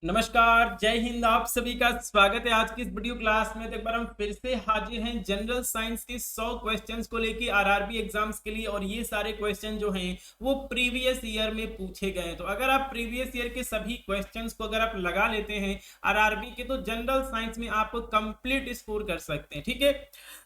नमस्कार, जय हिंद। आप सभी का स्वागत है आज की इस वीडियो क्लास में। तो एक बार हम फिर से हाजिर हैं जनरल साइंस के 100 क्वेश्चंस को लेके आरआरबी एग्जाम्स के लिए। और ये सारे क्वेश्चन जो हैं वो प्रीवियस ईयर में पूछे गए हैं। तो अगर आप प्रीवियस ईयर के सभी क्वेश्चंस को अगर आप लगा लेते हैं आरआरबी के, तो जनरल साइंस में आप कंप्लीट स्कोर कर सकते हैं। ठीक है,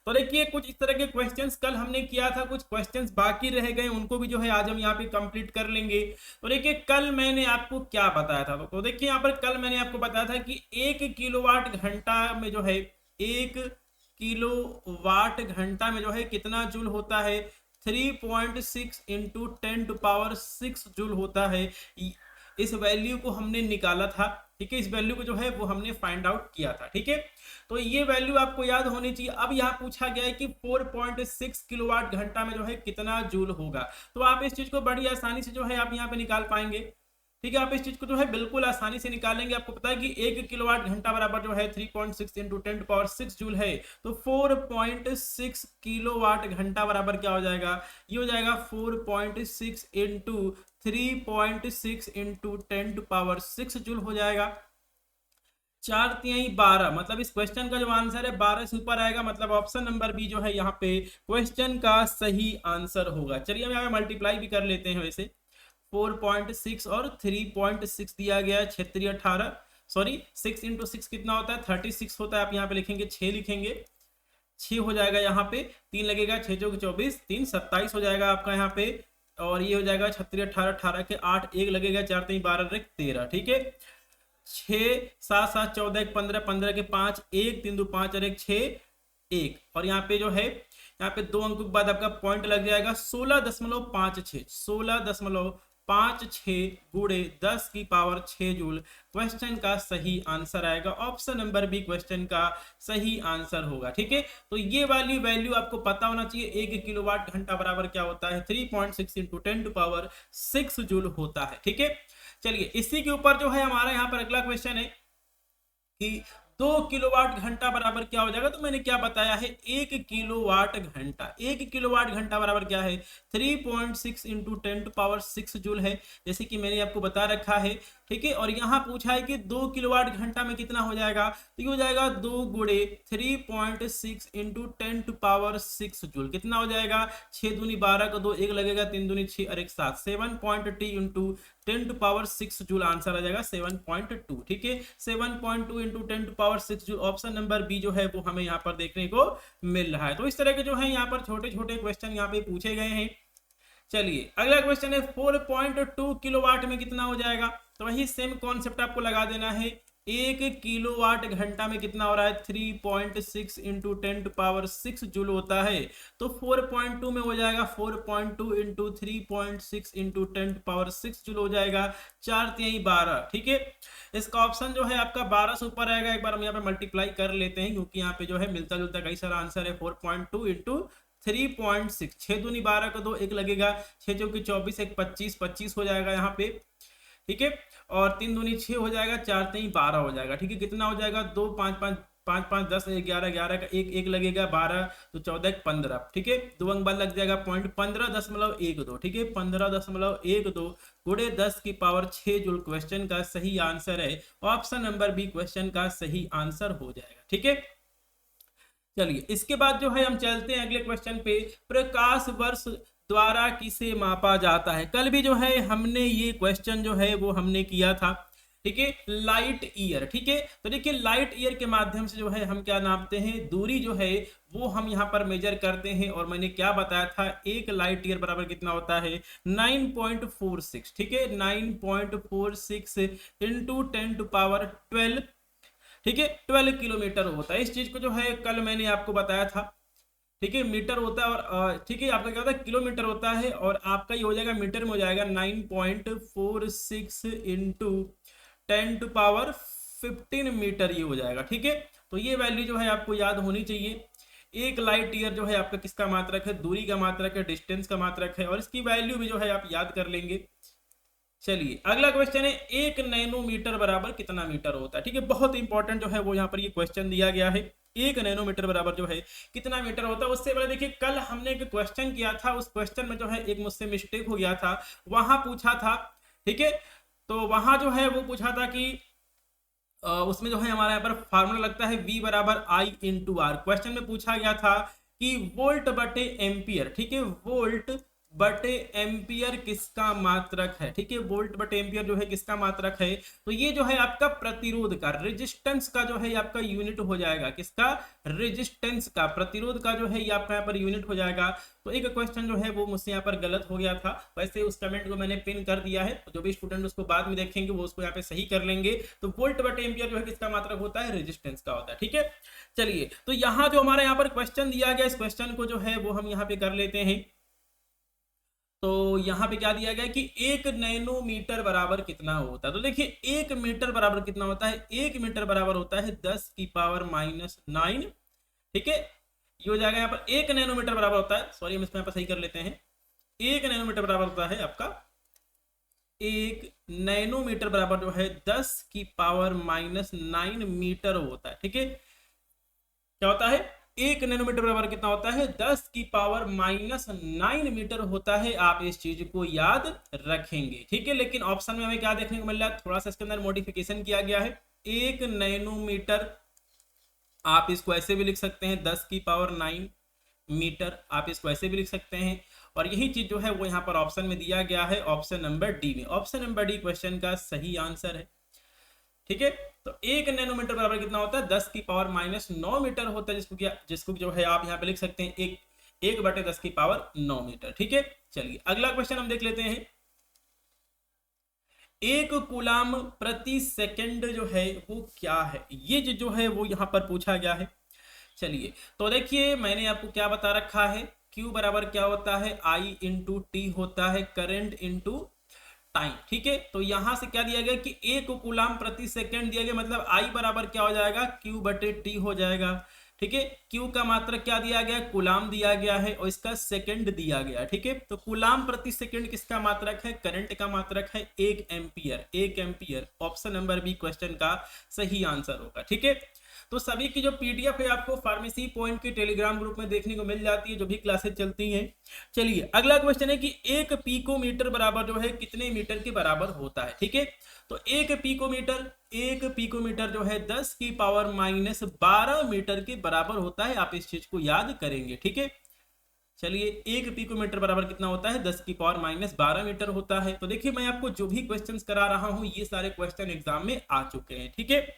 तो देखिए कुछ इस तरह के क्वेश्चंस कल हमने किया था, कुछ क्वेश्चंस बाकी रह गए, उनको भी जो है आज हम यहाँ पे कंप्लीट कर लेंगे। तो देखिए कल मैंने आपको क्या बताया था, तो देखिए यहाँ पर कल मैंने आपको बताया था कि 1 किलोवाट घंटा में जो है 1 किलोवाट घंटा में जो है कितना जूल होता है। 3.6 इंटू 10 टू पावर 6 जूल होता है। इस वैल्यू को हमने निकाला था। ठीक है, इस वैल्यू को जो है वो हमने फाइंड आउट किया था। ठीक है, तो ये वैल्यू आपको याद होनी चाहिए। अब यहाँ पूछा गया है कि 4.6 किलोवाट घंटा में जो है कितना जूल होगा। तो आप इस चीज को बड़ी आसानी से जो है आप यहाँ पे निकाल पाएंगे। ठीक है, आप इस चीज को जो है बिल्कुल आसानी से निकालेंगे। आपको पता है कि 1 किलोवाट घंटा बराबर जो है 3.6 इंटू 10 टू पावर 6 जूल है। तो 4.6 किलोवाट घंटा बराबर क्या हो जाएगा, ये हो जाएगा 4.6 into 3.6 into 10 to power 6 joule हो जाएगा। 4 तिहाई 12, मतलब इस क्वेश्चन का जो आंसर है 12 से ऊपर आएगा। मतलब ऑप्शन नंबर बी जो है यहाँ पे क्वेश्चन का सही आंसर होगा। चलिए हम यहाँ पे मल्टीप्लाई भी कर लेते हैं। वैसे 4.6 और 3.6 दिया गया है, 6×3 = 18। सॉरी, 6 × 6 कितना होता है, 36 होता है। आप यहाँ पे लिखेंगे 6, लिखेंगे 6 हो जाएगा। यहाँ पे 3 लगेगा, 6×4 = 24, 3 27 हो जाएगा आपका यहाँ पे। और ये हो जाएगा 36×18, 18 के 8, 1 लगेगा, 4×3 = 12, 13। ठीक है, 6 7 7 14 1 15, 15 के 5, 1 3 2 5 और 1 6, 1। और यहाँ पे जो है यहाँ पे 2 अंकों के बाद आपका पॉइंट लग जाएगा। 16.56, 16.56 गुणे 10 की पावर 6 जूल क्वेश्चन का सही आंसर आएगा। ऑप्शन नंबर बी क्वेश्चन का सही आंसर होगा। ठीक है, तो ये वाली वैल्यू आपको पता होना चाहिए। 1 किलोवाट घंटा बराबर क्या होता है, 3.6 इंटू 10 टू पावर 6 जूल होता है। ठीक है, चलिए इसी के ऊपर जो है हमारा यहाँ पर अगला क्वेश्चन है कि 2 किलोवाट घंटा बराबर क्या हो जाएगा। तो मैंने क्या बताया है, 1 किलोवाट घंटा, 1 किलोवाट घंटा बराबर क्या है, 3.6 इंटू 10 टू पावर 6 जूल है, जैसे कि मैंने आपको बता रखा है। ठीक है, और यहाँ पूछा है कि 2 किलोवाट घंटा में कितना हो जाएगा। तो ये हो जाएगा 2 गुणे 3.6 इंटू 10 टू पावर 6 जूल। कितना हो जाएगा, 6×2 = 12 का 2, 1 लगेगा, 3×2 = 6 और 1 7, 7.2 into 10 to power 6 joule answer आ जाएगा 7.2। ठीक है, 7.2 into 10 to power 6 joule. Option number B जो है वो हमें यहाँ पर देखने को मिल रहा है। तो इस तरह के जो है यहाँ पर छोटे छोटे क्वेश्चन यहाँ पे पूछे गए हैं। चलिए अगला क्वेश्चन है 4.2 किलोवाट में कितना हो जाएगा। तो वही सेम कॉन्सेप्ट आपको लगा देना है। 1 किलोवाट घंटा में कितना हो रहा है, 3.6 इंटू 10 टू पावर 6 जूल होता है। तो 4.2 में हो जाएगा 4.2 into 3.6 into 10 to power 6 joule हो जाएगा। 4×3 = 12। ठीक है, इसका ऑप्शन जो है आपका 12 से ऊपर आएगा। एक बार हम यहाँ पे मल्टीप्लाई कर लेते हैं, क्योंकि यहाँ पे जो है मिलता जुलता कई सारा आंसर है। 4.2 इंटू 3.6, 6×2 = 12 का 2, 1 लगेगा, 6×4 = 24, 1 25, 25 हो जाएगा यहाँ पे। ठीक है, और 3×2 = 6 हो जाएगा, 4×3 = 12 हो जाएगा। ठीक है, कितना हो जाएगा, 2 5 5 5 5 10, 11 11 का 1 1 लगेगा, 12 तो 14 15। ठीक है, 2 अंक बाद लग जाएगा पॉइंट, 15.12। ठीक है, 15.12 गुणे 10 की पावर 6 जूल क्वेश्चन का सही आंसर है। ऑप्शन नंबर बी क्वेश्चन का सही आंसर हो जाएगा। ठीक है, चलिए इसके बाद जो है हम चलते हैं अगले क्वेश्चन पे। प्रकाश वर्ष द्वारा किसे मापा जाता है। कल भी जो है हमने ये क्वेश्चन जो है वो हमने किया था। ठीक है, लाइट ईयर। ठीक है, तो देखिए लाइट ईयर के माध्यम से जो है हम क्या नापते हैं, दूरी जो है वो हम यहाँ पर मेजर करते हैं। और मैंने क्या बताया था, 1 लाइट ईयर बराबर कितना होता है, 9.46। ठीक है, 9.46 इंटू 10 टू पावर 12। ठीक है, 12 किलोमीटर होता है। इस चीज को जो है कल मैंने आपको बताया था। ठीक है, मीटर होता है और ठीक है आपका क्या होता है, किलोमीटर होता है। और आपका ये हो जाएगा मीटर में, हो जाएगा 9.46 इंटू 10 टू पावर 15 मीटर, ये हो जाएगा। ठीक है, तो ये वैल्यू जो है आपको याद होनी चाहिए। 1 लाइट ईयर जो है आपका किसका मात्रक है, दूरी का मात्रक है, डिस्टेंस का मात्रक है। और इसकी वैल्यू भी जो है आप याद कर लेंगे। चलिए अगला क्वेश्चन है, 1 नैनोमीटर बराबर कितना मीटर होता है। ठीक है, बहुत इंपॉर्टेंट जो है वो यहाँ पर ये क्वेश्चन दिया गया है। 1 नैनोमीटर बराबर जो है कितना मीटर होता है। उससे पहले देखिए कल हमने एक क्वेश्चन किया था, उस क्वेश्चन में जो है एक मुझसे मिस्टेक हो गया था। वहां पूछा था, ठीक है, तो वहां जो है वो पूछा था कि उसमें जो है हमारा यहाँ पर फार्मूला लगता है V बराबर I इंटू आर। क्वेश्चन में पूछा गया था कि वोल्ट बटे एम्पियर, ठीक है, वोल्ट बटे एम्पियर किसका मात्रक है, ठीक है, वोल्ट बटे एम्पियर जो है किसका मात्रक है, तो ये जो है आपका प्रतिरोध का, रेजिस्टेंस का जो है आपका यूनिट हो जाएगा, किसका, रेजिस्टेंस का, प्रतिरोध का जो है ये आपका यहाँ पर यूनिट हो जाएगा। तो एक क्वेश्चन जो है वो मुझसे यहाँ पर गलत हो गया था, वैसे उस कमेंट को मैंने पिन कर दिया है, जो भी स्टूडेंट उसको बाद में देखेंगे वो उसको यहाँ पे सही कर लेंगे। तो वोल्ट बटे एम्पियर जो है किसका मात्रक होता है, रेजिस्टेंस का होता है, ठीक है। चलिए, तो यहाँ जो हमारे यहाँ पर क्वेश्चन दिया गया, इस क्वेश्चन को जो है वो हम यहाँ पे कर लेते हैं। तो यहाँ पे क्या दिया गया कि 1 नैनोमीटर बराबर कितना होता है, तो देखिए 1 मीटर बराबर कितना होता है, 1 मीटर बराबर होता है 10⁻⁹, ठीक है। ये हो जाएगा यहाँ पर 1 नैनोमीटर बराबर होता है, सॉरी हम इसको यहाँ पर सही कर लेते हैं, 1 नैनोमीटर बराबर होता है आपका, 1 नैनोमीटर बराबर जो है 10⁻⁹ मीटर होता है, ठीक है। क्या होता है, 1 नैनोमीटर बराबर कितना होता है, 10⁻⁹ मीटर होता है। आप इस चीज को याद रखेंगे, ठीक है। लेकिन ऑप्शन में हमें क्या देखने को मिल रहा है, थोड़ा सा इसके अंदर मॉडिफिकेशन किया गया है। 1 नैनोमीटर आप इसको ऐसे भी लिख सकते हैं, 10⁹ मीटर आप इसको ऐसे भी लिख सकते हैं, और यही चीज जो है वो यहाँ पर ऑप्शन में दिया गया है, ऑप्शन नंबर डी में। ऑप्शन नंबर डी क्वेश्चन का सही आंसर है, ठीक है। तो 1 नैनोमीटर बराबर कितना होता है, 10⁻⁹ मीटर होता है, जिसको जो है आप यहाँ पे लिख सकते हैं 1/10⁹ मीटर, ठीक है। चलिए अगला क्वेश्चन हम देख लेते हैं। 1 कूलाम प्रति सेकंड जो है वो क्या है, ये जो है वो यहाँ पर पूछा गया है। चलिए, तो देखिए मैंने आपको क्या बता रखा है, Q बराबर क्या होता है, I इंटू टी होता है, करंट इंटू टाइम, ठीक है। तो यहां से क्या दिया गया कि 1 कूलाम प्रति सेकंड दिया गया, मतलब I बराबर क्या हो जाएगा, Q बटे टी हो जाएगा, ठीक है। Q का मात्रक क्या दिया गया, कूलाम दिया गया है, और इसका सेकंड दिया गया, ठीक है। तो कूलाम प्रति सेकंड किसका मात्रक है, करंट का मात्रक है 1 ampere, 1 ampere. Option number B question का सही आंसर होगा, ठीक है। तो सभी की जो पीडीएफ है आपको फार्मेसी पॉइंट के टेलीग्राम ग्रुप में देखने को मिल जाती है, जो भी क्लासेस चलती हैं। चलिए अगला क्वेश्चन है कि 1 पिकोमीटर बराबर जो है कितने मीटर के बराबर होता है, ठीक है। तो 1 पिकोमीटर जो है 10⁻⁻12 मीटर के बराबर होता है, आप इस चीज को याद करेंगे, ठीक है। चलिए 1 पिकोमीटर बराबर कितना होता है, 10⁻12 मीटर होता है। तो देखिए मैं आपको जो भी क्वेश्चंस करा रहा हूं ये सारे क्वेश्चन एग्जाम में आ चुके हैं, ठीक है।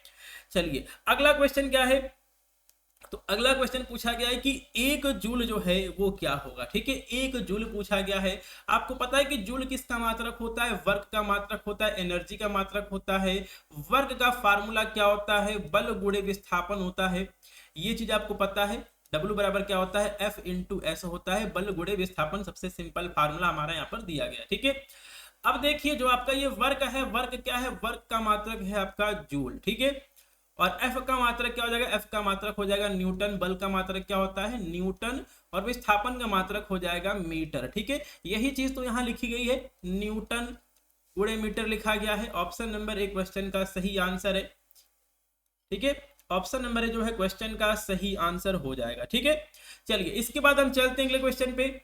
चलिए अगला क्वेश्चन क्या है, तो अगला क्वेश्चन पूछा गया है कि 1 जूल जो है वो क्या होगा, ठीक है। 1 जूल पूछा गया है। आपको पता है कि जूल किसका मात्रक होता है, वर्क का मात्रक होता है, एनर्जी का मात्रक होता है। वर्क का फार्मूला क्या होता है, बल गुणे विस्थापन होता है, ये चीज आपको पता है। W बराबर क्या होता है, F इंटू एस होता है, बल गुणे विस्थापन सबसे सिंपल फार्मूला हमारा यहाँ पर दिया गया, ठीक है। अब देखिए जो आपका ये वर्क है, वर्क क्या है, वर्क का मात्रक है आपका जूल, ठीक है। और F का मात्रक क्या हो जाएगा, F का मात्रक हो जाएगा न्यूटन, बल का मात्रक क्या होता है न्यूटन, और विस्थापन का मात्रक हो जाएगा मीटर, ठीक है। यही चीज तो यहाँ लिखी गई है, न्यूटन गुणे मीटर लिखा गया है। ऑप्शन नंबर ए क्वेश्चन का सही आंसर है, ठीक है। ऑप्शन नंबर ए जो है क्वेश्चन का सही आंसर हो जाएगा, ठीक है। चलिए इसके बाद हम चलते हैं अगले क्वेश्चन पे।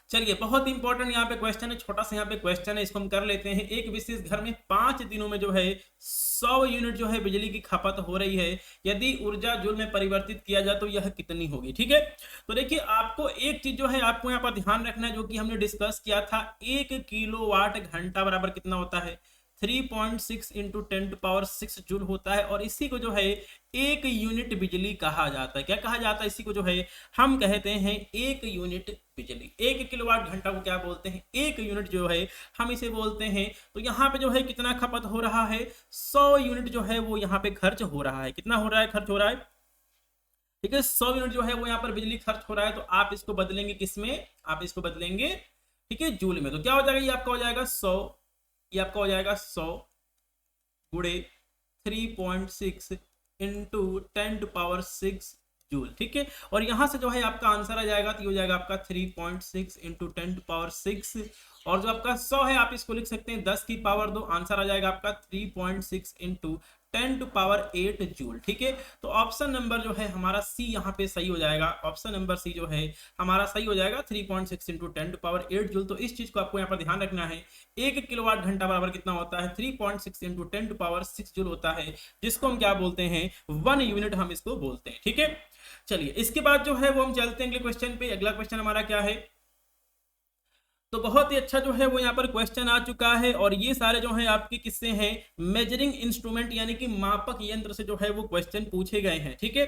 चलिए बहुत इंपॉर्टेंट यहाँ पे क्वेश्चन है, छोटा सा यहाँ पे क्वेश्चन है, इसको हम कर लेते हैं। एक विशेष घर में 5 दिनों में जो है 100 यूनिट जो है बिजली की खपत हो रही है, यदि ऊर्जा जूल में परिवर्तित किया जाए तो यह कितनी होगी, ठीक है। तो देखिए आपको एक चीज जो है आपको यहाँ पर ध्यान रखना है, जो कि हमने डिस्कस किया था, 1 किलोवाट घंटा बराबर कितना होता है, 3.6 इंटू 10⁻6 जूल होता है। और इसी को जो है 1 यूनिट बिजली कहा जाता है। क्या कहा जाता है, इसी को जो है हम कहते हैं 1 यूनिट बिजली। 1 किलोवाट घंटा को क्या बोलते हैं, 1 यूनिट जो है हम इसे बोलते हैं। तो यहाँ पे जो है कितना खपत हो रहा है, 100 यूनिट जो है वो यहाँ पे खर्च हो रहा है। कितना हो रहा है, खर्च हो रहा है, ठीक है। 100 यूनिट जो है वो यहाँ पर बिजली खर्च हो रहा है। तो आप इसको बदलेंगे किसमें, आप इसको बदलेंगे, ठीक है, जूल में। तो क्या हो जाएगा, ये आपका हो जाएगा 100, ये आपका हो जाएगा 100 गुणे 3.6 इंटू 10⁻6 जूल, ठीक है। और यहां से जो है आपका आंसर आ जाएगा, तो ये हो जाएगा आपका 3.6 इंटू 10⁻6। और जो आपका 100 है आप इसको लिख सकते हैं 10 की पावर 2, आंसर आ जाएगा आपका 3.6 इंटू 10⁸ जूल। ठीक है, तो ऑप्शन नंबर जो है हमारा सी यहाँ पे सही हो जाएगा। ऑप्शन नंबर सी जो है हमारा सही हो जाएगा, 3.6 × 10⁸ जूल। तो इस चीज को आपको यहाँ पर ध्यान रखना है। 1 किलोवाट घंटा बराबर कितना होता है? 3.6 × 10⁶ जूल होता है, जिसको हम क्या बोलते हैं? 1 यूनिट हम इसको बोलते हैं। ठीक है, चलिए इसके बाद जो है वो हम चलते हैं अगले क्वेश्चन पे। अगला क्वेश्चन हमारा क्या है? तो बहुत ही अच्छा जो है वो यहाँ पर क्वेश्चन आ चुका है, और ये सारे जो है आपके किससे हैं? मेजरिंग इंस्ट्रूमेंट यानी कि मापक यंत्र से जो है वो क्वेश्चन पूछे गए हैं। ठीक है,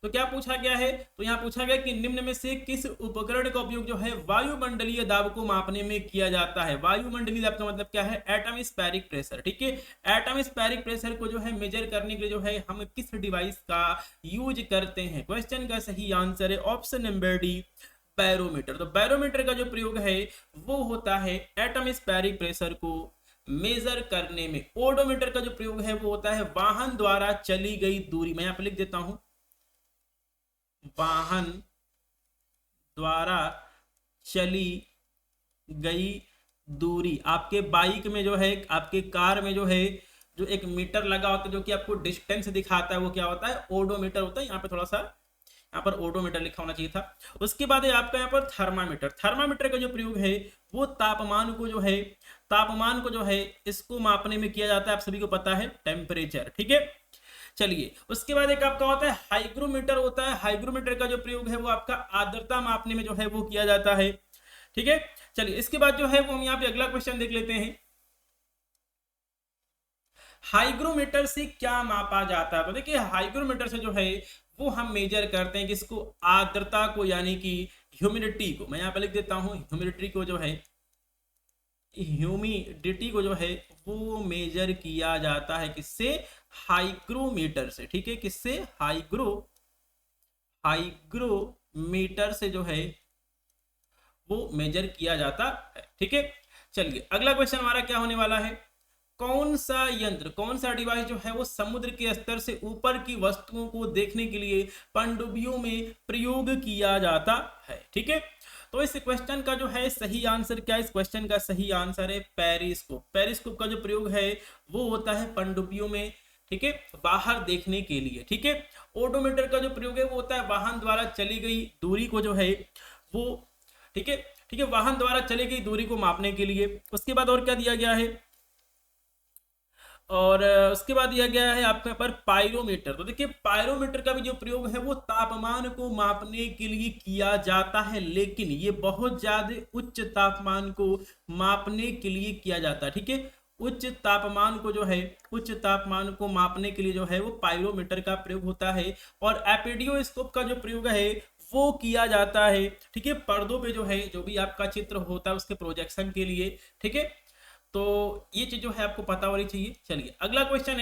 तो क्या पूछा गया है? तो यहाँ पूछा गया कि निम्न में से किस उपकरण का उपयोग जो है वायुमंडलीय दाब को मापने में किया जाता है? वायुमंडलीय दाब का मतलब क्या है? Atmospheric pressure. ठीक है, एटमॉस्फेरिक प्रेशर को जो है मेजर करने के लिए जो है हम किस डिवाइस का यूज करते हैं? क्वेश्चन का सही आंसर है ऑप्शन नंबर डी, बैरोमीटर। तो बैरोमीटर का जो प्रयोग है वो होता है एटमॉस्फेरिक प्रेशर को मेजर करने में। ओडोमीटर का जो प्रयोग है वो होता है वाहन द्वारा चली गई दूरी। मैं यहां पर लिख देता हूं, वाहन द्वारा चली गई दूरी। आपके बाइक में जो है, आपके कार में जो है, जो एक मीटर लगा होता है जो कि आपको डिस्टेंस दिखाता है, वो क्या होता है? ओडोमीटर होता है। यहाँ पे थोड़ा सा यहाँ पर ओडोमीटर लिखा होना चाहिए था। उसके बाद है आपका यहाँ पर थर्मामीटर। थर्मामीटर का जो प्रयोग है वो तापमान को जो है इसको मापने में किया जाता है। आप सभी को पता है, टेम्परेचर। ठीक है, चलिए उसके बाद एक आपका होता है हाइग्रोमीटर होता है। हाइग्रोमीटर का जो प्रयोग है वो आपका आर्द्रता मापने में जो है वो किया जाता है। ठीक है, चलिए इसके बाद जो है वो हम यहाँ पे अगला क्वेश्चन देख लेते हैं। हाइग्रोमीटर से क्या मापा जाता है? तो देखिए हाइग्रोमीटर से जो है वो हम मेजर करते हैं किसको? आर्द्रता को, यानी कि ह्यूमिडिटी को। मैं यहाँ पे लिख देता हूं, ह्यूमिडिटी को जो है वो मेजर किया जाता है किससे? हाइग्रोमीटर से। ठीक है, किससे? हाइग्रोमीटर से जो है वो मेजर किया जाता है। ठीक है, चलिए अगला क्वेश्चन हमारा क्या होने वाला है? कौन सा डिवाइस जो है वो समुद्र के स्तर से ऊपर की वस्तुओं को देखने के लिए पनडुब्बियों में प्रयोग किया जाता है? ठीक है, तो इस क्वेश्चन का जो है सही आंसर क्या है? इस क्वेश्चन का सही आंसर है पेरिस्कोप। पेरिस्कोप का जो प्रयोग है वो होता है पनडुब्बियों में, ठीक है, बाहर देखने के लिए। ठीक है, ओडोमीटर का जो प्रयोग है वो होता है वाहन द्वारा चली गई दूरी को जो है वो, ठीक है, वाहन द्वारा चली गई दूरी को मापने के लिए। उसके बाद और क्या दिया गया है? और उसके बाद दिया गया है आपके पर पायरोमीटर। तो देखिए पायरोमीटर का भी जो प्रयोग है वो तापमान को मापने के लिए किया जाता है, लेकिन ये बहुत ज्यादा उच्च तापमान को मापने के लिए किया जाता है। ठीक है, उच्च तापमान को मापने के लिए जो है वो पायरोमीटर का प्रयोग होता है। और एपिडियोस्कोप का जो प्रयोग है वो किया जाता है, ठीक है, पर्दों पे जो है जो भी आपका चित्र होता है उसके प्रोजेक्शन के लिए। ठीक है, तो ये चीज जो है आपको पता होनी चाहिए। चलिए अगला क्वेश्चन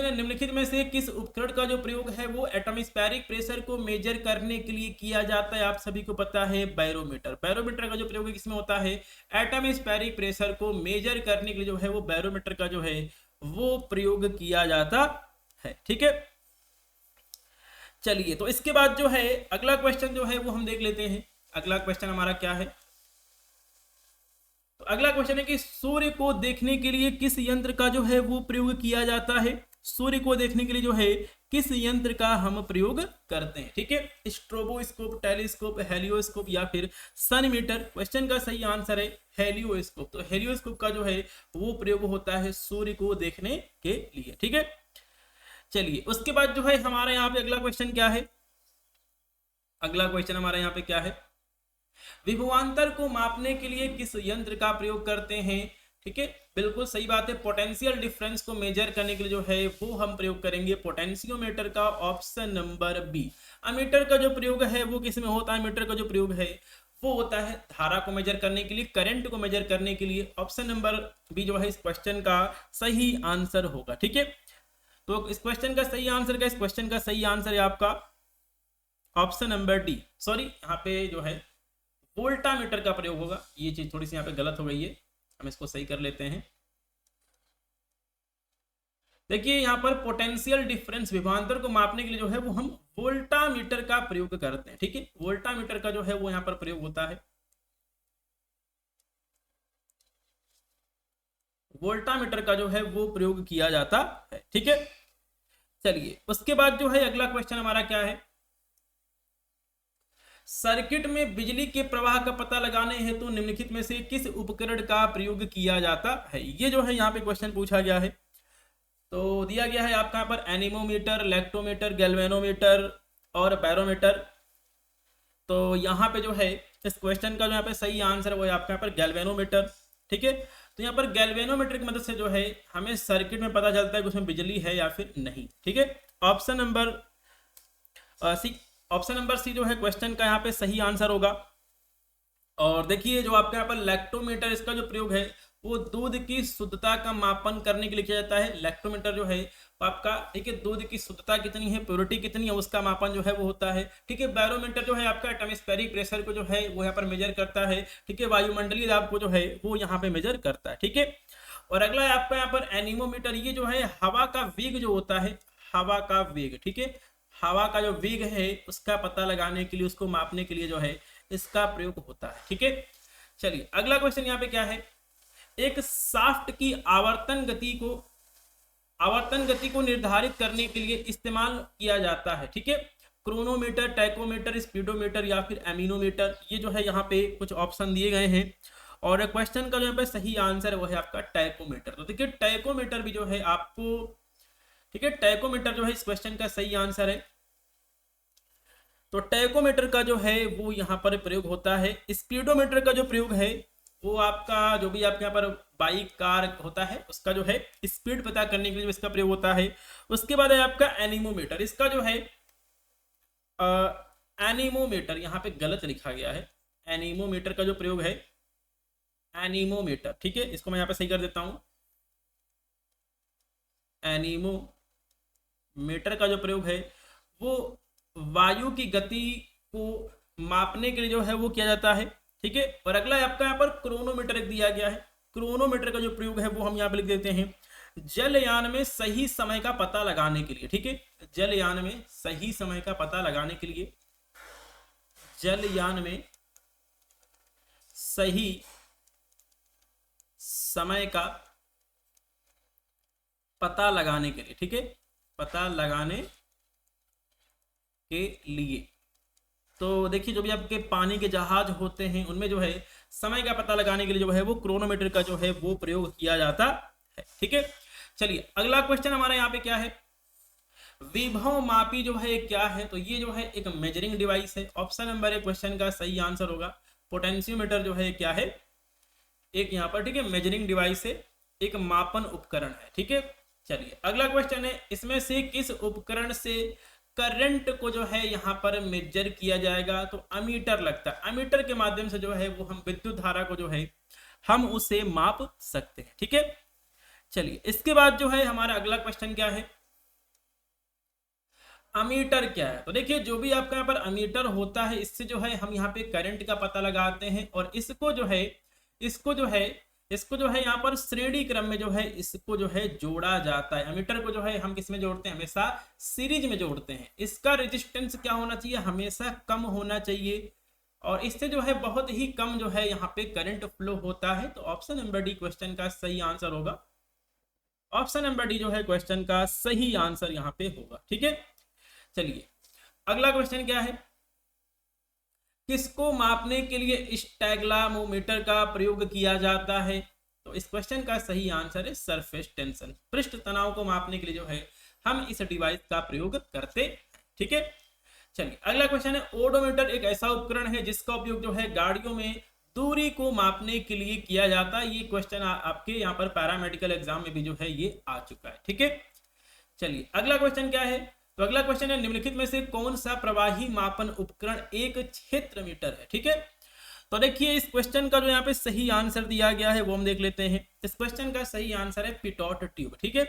है निम्नलिखित में से किस उपकरण का जो प्रयोग है वो एटमॉस्फेरिक प्रेशर को मेजर करने के लिए किया जाता है? आप सभी को पता है बैरोमीटर। बैरोमीटर का जो प्रयोग है किसमें होता है? एटमॉस्फेरिक प्रेशर को मेजर करने के लिए जो है वो बैरोमीटर का जो है वो प्रयोग किया जाता है। ठीक है, चलिए तो इसके बाद जो है अगला क्वेश्चन जो है वो हम देख लेते हैं। अगला क्वेश्चन हमारा क्या है? तो अगला क्वेश्चन है कि सूर्य को देखने के लिए किस यंत्र का जो है वो प्रयोग किया जाता है? सूर्य को देखने के लिए जो है किस यंत्र का हम प्रयोग करते हैं? ठीक है, स्ट्रोबोस्कोप, टेलीस्कोप, हेलियोस्कोप या फिर सनमीटर। क्वेश्चन का सही आंसर है हेलियोस्कोप। तो हेलियोस्कोप का जो है वो प्रयोग होता है सूर्य को देखने के लिए। ठीक है, चलिए उसके बाद जो है हमारे यहाँ पे अगला क्वेश्चन क्या है? अगला क्वेश्चन हमारे यहाँ पे क्या है? विभवांतर को मापने के लिए किस यंत्र का प्रयोग करते हैं? ठीक है, बिल्कुल सही बात है, पोटेंशियल डिफरेंस को मेजर करने के लिए जो है वो हम प्रयोग करेंगे पोटेंशियोमीटर का। Option number B. अमीटर का जो प्रयोग है वो किस में होता है? मीटर का जो प्रयोग है वो होता है धारा को मेजर करने के लिए, करंट को मेजर करने के लिए। ऑप्शन नंबर बी जो है इस क्वेश्चन का सही आंसर होगा। ठीक है, तो इस क्वेश्चन का सही आंसर है आपका ऑप्शन नंबर डी। सॉरी, यहाँ पे जो है वोल्टामीटर का प्रयोग होगा। ये चीज थोड़ी सी यहाँ पे गलत हो गई है, हम इसको सही कर लेते हैं। देखिए यहाँ पर पोटेंशियल डिफरेंस, विभवांतर को मापने के लिए जो है वो हम वोल्टामीटर का प्रयोग करते हैं। ठीक है, वोल्टामीटर का जो है वो यहाँ पर प्रयोग होता है। वोल्टामीटर का जो है वो प्रयोग किया जाता है। ठीक है, चलिए उसके बाद जो है अगला क्वेश्चन हमारा क्या है, सर्किट में बिजली के प्रवाह का पता लगाने हेतु निम्नलिखित में से किस उपकरण का प्रयोग किया जाता है। ये जो है यहाँ पे क्वेश्चन पूछा गया है। तो दिया गया है आपका यहाँ पर एनीमोमीटर, इलेक्ट्रोमीटर, गैल्वेनोमीटर और बैरोमीटर। तो यहाँ पे जो है इस क्वेश्चन का जो यहाँ पे सही आंसर वो है आपका यहाँ पर गैल्वेनोमीटर। ठीक है, तो यहाँ पर गैल्वेनोमीटर की मदद से जो है हमें सर्किट में पता चलता है कि उसमें बिजली है या फिर नहीं। ठीक है, option number C, option number C जो है क्वेश्चन का यहाँ पे सही आंसर होगा। और देखिए जो आपके यहाँ पर लैक्टोमीटर, इसका जो प्रयोग है वो दूध की शुद्धता का मापन करने के लिए किया जाता है। लैक्टोमीटर जो है वो आपका देखिए दूध की शुद्धता कितनी है, प्योरिटी कितनी है, उसका मापन जो है वो होता है। ठीक है, बैरोमीटर जो है आपका एटमॉस्फेरिक प्रेशर को जो है वो यहाँ पर मेजर करता है। ठीक है, वायुमंडलीय दाब को जो है वो यहाँ पे मेजर करता है। ठीक है, और अगला है आपका यहाँ पर एनीमोमीटर। ये जो है हवा का वेग जो होता है, हवा का वेग, ठीक है, हवा का जो वेग है उसका पता लगाने के लिए, उसको मापने के लिए जो है इसका प्रयोग होता है। ठीक है, चलिए अगला क्वेश्चन यहाँ पे क्या है, एक शाफ्ट की आवर्तन गति को निर्धारित करने के लिए इस्तेमाल किया जाता है। ठीक है, क्रोनोमीटर, टैकोमीटर, स्पीडोमीटर या फिर एमीनोमीटर। ये जो है यहाँ पे कुछ ऑप्शन दिए गए हैं और क्वेश्चन का जो यहाँ पे सही आंसर है वो है आपका टैकोमीटर। तो देखिए टैकोमीटर भी जो है आपको, ठीक है, टैकोमीटर जो है इस क्वेश्चन का सही आंसर है। तो टैकोमीटर का जो है वो यहाँ पर प्रयोग होता है। स्पीडोमीटर का जो प्रयोग है वो आपका जो भी आपके यहाँ पर बाइक, कार होता है उसका जो है स्पीड पता करने के लिए इसका प्रयोग होता है। उसके बाद है आपका एनीमोमीटर। इसका जो है एनीमोमीटर यहाँ पे गलत लिखा गया है। एनीमोमीटर का जो प्रयोग है, एनीमोमीटर, ठीक है, इसको मैं यहाँ पे सही कर देता हूँ। एनीमोमीटर का जो प्रयोग है वो वायु की गति को मापने के लिए जो है वो किया जाता है। ठीक है, और अगला है आपका यहाँ पर क्रोनोमीटर एक दिया गया है। क्रोनोमीटर का जो प्रयोग है वो हम यहाँ पे लिख देते हैं जलयान में सही समय का पता लगाने के लिए। ठीक है, जलयान में सही समय का पता लगाने के लिए, जलयान में सही समय का पता लगाने के लिए, ठीक है, पता लगाने के लिए। तो देखिए जो भी आपके पानी के जहाज होते हैं उनमें जो है समय का पता लगाने के लिए जो है वो क्रोनोमीटर का जो है वो प्रयोग किया जाता है। ठीक है, चलिए अगला क्वेश्चन हमारा यहाँ पे क्या है, विभव मापी जो है क्या है। तो ये जो है एक मेजरिंग डिवाइस है। ऑप्शन नंबर एक क्वेश्चन का सही आंसर होगा। पोटेंशियोमीटर जो है क्या है, एक यहाँ पर, ठीक है, मेजरिंग डिवाइस है, एक मापन उपकरण है। ठीक है, चलिए अगला क्वेश्चन है, इसमें से किस उपकरण से करंट को जो है यहाँ पर मेजर किया जाएगा। तो अमीटर लगता है, अमीटर के माध्यम से जो है वो हम विद्युत धारा को जो है हम उसे माप सकते हैं। ठीक है, चलिए इसके बाद जो है हमारा अगला क्वेश्चन क्या है, अमीटर क्या है। तो देखिए जो भी आपका यहाँ पर अमीटर होता है इससे जो है हम यहाँ पे करंट का पता लगाते हैं और इसको जो है यहाँ पर श्रेणी क्रम में जो है इसको जो है जोड़ा जाता है। अमीटर को जो है हम किस में जोड़ते हैं, हमेशा सीरीज में जोड़ते हैं। इसका रेजिस्टेंस क्या होना चाहिए, हमेशा कम होना चाहिए और इससे जो है बहुत ही कम जो है यहाँ पे करंट फ्लो होता है। तो ऑप्शन नंबर डी क्वेश्चन का सही आंसर होगा। ऑप्शन नंबर डी जो है क्वेश्चन का सही आंसर यहाँ पे होगा। ठीक है, चलिए अगला क्वेश्चन क्या है, किसको मापने के लिए स्टैग्लामोमीटर का प्रयोग किया जाता है। तो इस क्वेश्चन का सही आंसर है सरफेस टेंशन। पृष्ठ तनाव को मापने के लिए जो है हम इस डिवाइस का प्रयोग करते हैं। ठीक है, चलिए अगला क्वेश्चन है, ओडोमीटर एक ऐसा उपकरण है जिसका उपयोग जो है गाड़ियों में दूरी को मापने के लिए किया जाता है। ये क्वेश्चन आपके यहाँ पर पैरामेडिकल एग्जाम में भी जो है ये आ चुका है। ठीक है, चलिए अगला क्वेश्चन क्या है, तो अगला क्वेश्चन है, निम्नलिखित में से कौन सा प्रवाही मापन उपकरण एक क्षेत्र मीटर है। ठीक है, तो देखिए इस क्वेश्चन का जो यहाँ पे सही आंसर दिया गया है वो हम देख लेते हैं। इस क्वेश्चन का सही आंसर है पिटोट ट्यूब। ठीक है,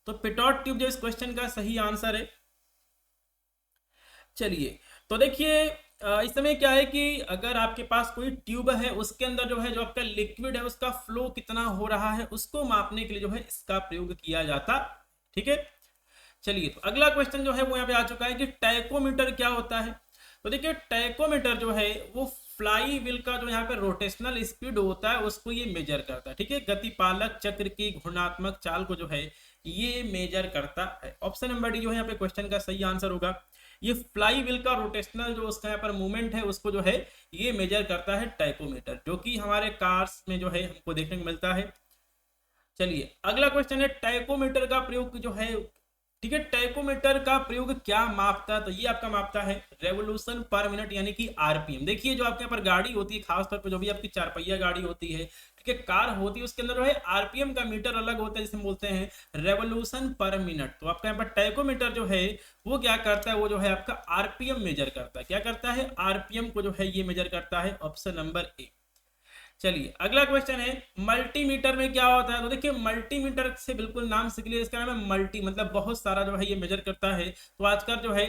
तो पिटोट ट्यूब जो इस क्वेश्चन का सही आंसर है। चलिए तो देखिए इस समय क्या है कि अगर आपके पास कोई ट्यूब है उसके अंदर जो है जो आपका लिक्विड है उसका फ्लो कितना हो रहा है उसको मापने के लिए जो है इसका प्रयोग किया जाता। ठीक है, चलिए तो अगला क्वेश्चन जो है वो यहाँ पे आ चुका है कि टैकोमीटर क्या होता है। तो देखिए टैकोमीटर जो है वो फ्लाई व्हील का जो यहाँ पे रोटेशनल स्पीड होता है उसको ये मेजर करता है, ठीक है। गतिपालक चक्र की घूर्णात्मक चाल को जो है ये मेजर करता है। ऑप्शन नंबर डी जो है यहाँ पे क्वेश्चन का सही आंसर होगा। ये फ्लाई व्हील का रोटेशनल जो उसका यहाँ पर मूवमेंट है उसको जो है ये मेजर करता है टाइकोमीटर, जो कि हमारे कार्स में जो है हमको देखने को मिलता है। चलिए अगला क्वेश्चन है टाइकोमीटर का प्रयोग जो है, ठीक है, टाइकोमीटर का प्रयोग क्या मापता है? तो ये आपका मापता है रेवोल्यूशन पर मिनट यानी कि आरपीएम। देखिए जो आपके यहाँ पर गाड़ी होती है, खासतौर पर जो भी आपकी 4 पहिया गाड़ी होती है, ठीक है, कार होती है, उसके अंदर जो है आरपीएम का मीटर अलग होता है जिसे बोलते हैं रेवोल्यूशन पर मिनट। तो आपका यहाँ पर टाइकोमीटर जो है वो क्या करता है, वो जो है आपका आरपीएम मेजर करता है। क्या करता है? आरपीएम को जो है ये मेजर करता है। Option number A. चलिए अगला क्वेश्चन है मल्टीमीटर में क्या होता है? तो देखिए मल्टीमीटर से बिल्कुल नाम से क्लियर, इसका नाम है मल्टी, मतलब बहुत सारा जो है ये मेजर करता है। तो आजकल जो है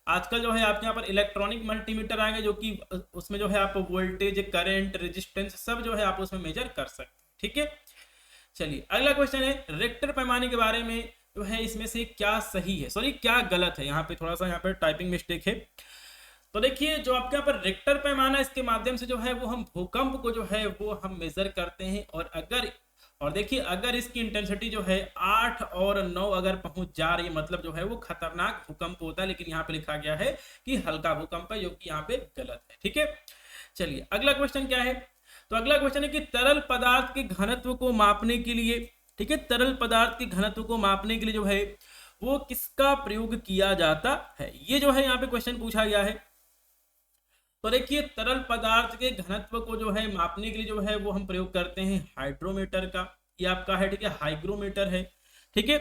आजकल जो है आपके यहाँ पर इलेक्ट्रॉनिक मल्टीमीटर आएंगे, जो कि उसमें जो है आप वोल्टेज, करंट, रेजिस्टेंस सब जो है आप उसमें मेजर कर सकते हैं, ठीक है। चलिए अगला क्वेश्चन है रिक्टर पैमाने के बारे में जो है इसमें से क्या सही है, सॉरी क्या गलत है। यहाँ पे थोड़ा सा यहाँ पे टाइपिंग मिस्टेक है। तो देखिए जो आपके यहाँ पर रिक्टर पैमाना, इसके माध्यम से जो है वो हम भूकंप को जो है वो हम मेजर करते हैं। और देखिए अगर इसकी इंटेंसिटी जो है 8 और 9 अगर पहुंच जा रही है, मतलब जो है वो खतरनाक भूकंप होता है। लेकिन यहाँ पे लिखा गया है कि हल्का भूकंप है, जो कि यहाँ पे गलत है, ठीक है। चलिए अगला क्वेश्चन क्या है? तो अगला क्वेश्चन है कि तरल पदार्थ के घनत्व को मापने के लिए, ठीक है, तरल पदार्थ के घनत्व को मापने के लिए जो है वो किसका प्रयोग किया जाता है? ये जो है यहाँ पे क्वेश्चन पूछा गया है। तो देखिए तरल पदार्थ के घनत्व को जो है मापने के लिए जो है वो हम प्रयोग करते हैं हाइड्रोमीटर का। ये आपका है, ठीक है, हाइग्रोमीटर है, ठीक है।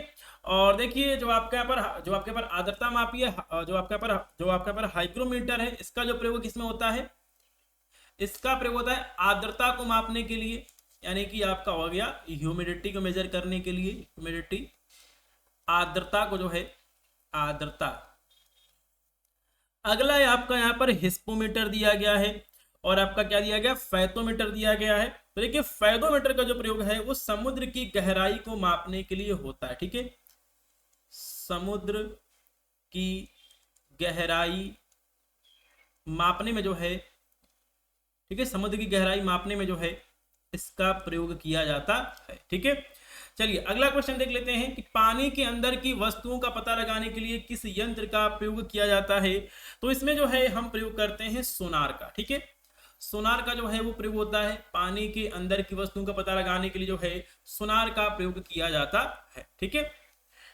और देखिए जो आपके यहाँ पर आर्द्रता मापी है, जो आपके यहाँ पर हाइग्रोमीटर है, इसका जो प्रयोग किसमें होता है? इसका प्रयोग होता है आर्द्रता को मापने के लिए, यानी कि आपका हो गया ह्यूमिडिटी को मेजर करने के लिए। ह्यूमिडिटी, आर्द्रता को जो है आर्द्रता। अगला है आपका यहाँ पर हिस्पोमीटर दिया गया है, और आपका क्या दिया गया? फेथोमीटर दिया गया है। तो देखिए फेथोमीटर का जो प्रयोग है वो समुद्र की गहराई को मापने के लिए होता है, ठीक है। समुद्र की गहराई मापने में जो है, ठीक है, समुद्र की गहराई मापने में जो है इसका प्रयोग किया जाता है, ठीक है। चलिए अगला क्वेश्चन देख लेते हैं कि पानी के अंदर की वस्तुओं का पता लगाने के लिए किस यंत्र का प्रयोग किया जाता है? तो इसमें जो है हम प्रयोग करते हैं सोनार का, ठीक है। सोनार का जो है वो प्रयोग होता है पानी के अंदर की वस्तुओं का पता लगाने के लिए, जो है सोनार का प्रयोग किया जाता है, ठीक है।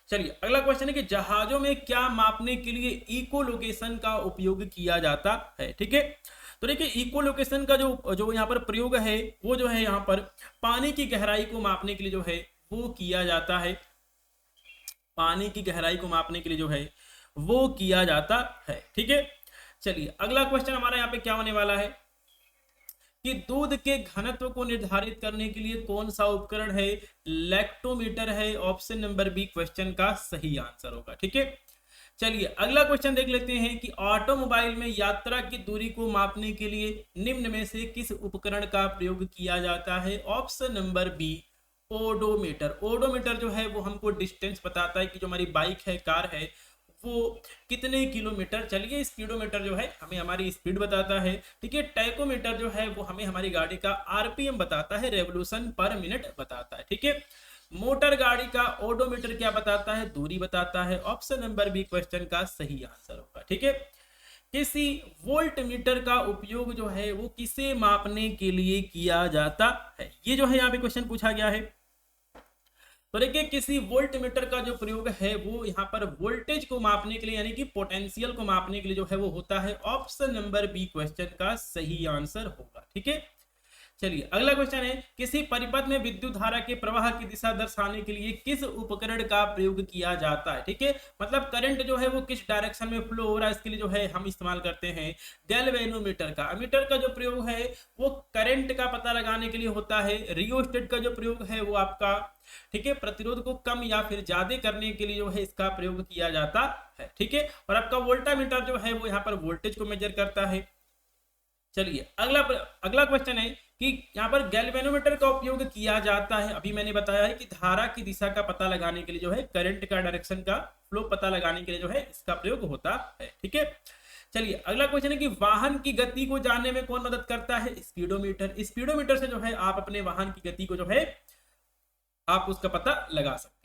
चलिए अगला क्वेश्चन है कि जहाजों में क्या मापने के लिए इको लोकेशन का उपयोग किया जाता है, ठीक है। तो देखिए इको लोकेशन का जो यहाँ पर प्रयोग है वो जो है यहाँ पर पानी की गहराई को मापने के लिए जो है वो किया जाता है। पानी की गहराई को मापने के लिए जो है वो किया जाता है, ठीक है। चलिए अगला क्वेश्चन हमारा यहाँ पे क्या होने वाला है कि दूध के घनत्व को निर्धारित करने के लिए कौन सा उपकरण है? लैक्टोमीटर है। ऑप्शन नंबर बी क्वेश्चन का सही आंसर होगा, ठीक है। चलिए अगला क्वेश्चन देख लेते हैं कि ऑटोमोबाइल में यात्रा की दूरी को मापने के लिए निम्न में से किस उपकरण का प्रयोग किया जाता है? Option number B odometer. Odometer जो है वो हमको डिस्टेंस बताता है कि जो हमारी बाइक है, कार है, वो कितने किलोमीटर चली है। स्पीडोमीटर जो है हमें हमारी स्पीड बताता है, ठीक है। टाइकोमीटर जो है वो हमें हमारी गाड़ी का आरपीएम बताता है, रेवोल्यूशन पर मिनट बताता है, ठीक है। मोटर गाड़ी का ओडोमीटर क्या बताता है? दूरी बताता है। ऑप्शन नंबर बी क्वेश्चन का सही आंसर होगा, ठीक है। किसी वोल्ट मीटर का उपयोग जो है वो किसे मापने के लिए किया जाता है? ये जो है यहाँ पे क्वेश्चन पूछा गया है। तो देखिए किसी वोल्ट मीटर का जो प्रयोग है वो यहाँ पर वोल्टेज को मापने के लिए, यानी कि पोटेंशियल को मापने के लिए जो है वो होता है। ऑप्शन नंबर बी क्वेश्चन का सही आंसर होगा, ठीक है। चलिए अगला क्वेश्चन है किसी परिपथ में विद्युत धारा के प्रवाह की दिशा दर्शाने के लिए किस उपकरण का प्रयोग किया जाता है? ठीक है, मतलब करंट जो है वो किस डायरेक्शन में फ्लो हो रहा है, इसके लिए जो है हम इस्तेमाल करते हैं गैल्वेनोमीटर का। अमीटर का जो प्रयोग है वो करंट का पता लगाने के लिए होता है। रियोस्टेट का जो प्रयोग है वो आपका, ठीक है, प्रतिरोध को कम या फिर ज्यादा करने के लिए जो है इसका प्रयोग किया जाता है, ठीक है। और आपका वोल्टामीटर जो है वो यहाँ पर वोल्टेज को मेजर करता है। चलिए अगला क्वेश्चन है कि यहाँ पर गैल्वेनोमीटर का उपयोग किया जाता है, अभी मैंने बताया है कि धारा की दिशा का पता लगाने के लिए जो है, करंट का डायरेक्शन का फ्लो पता लगाने के लिए जो है इसका प्रयोग होता है, ठीक है। चलिए अगला क्वेश्चन है कि वाहन की गति को जानने में कौन मदद करता है? स्पीडोमीटर। स्पीडोमीटर से जो है आप अपने वाहन की गति को जो है आप उसका पता लगा सकते हैं।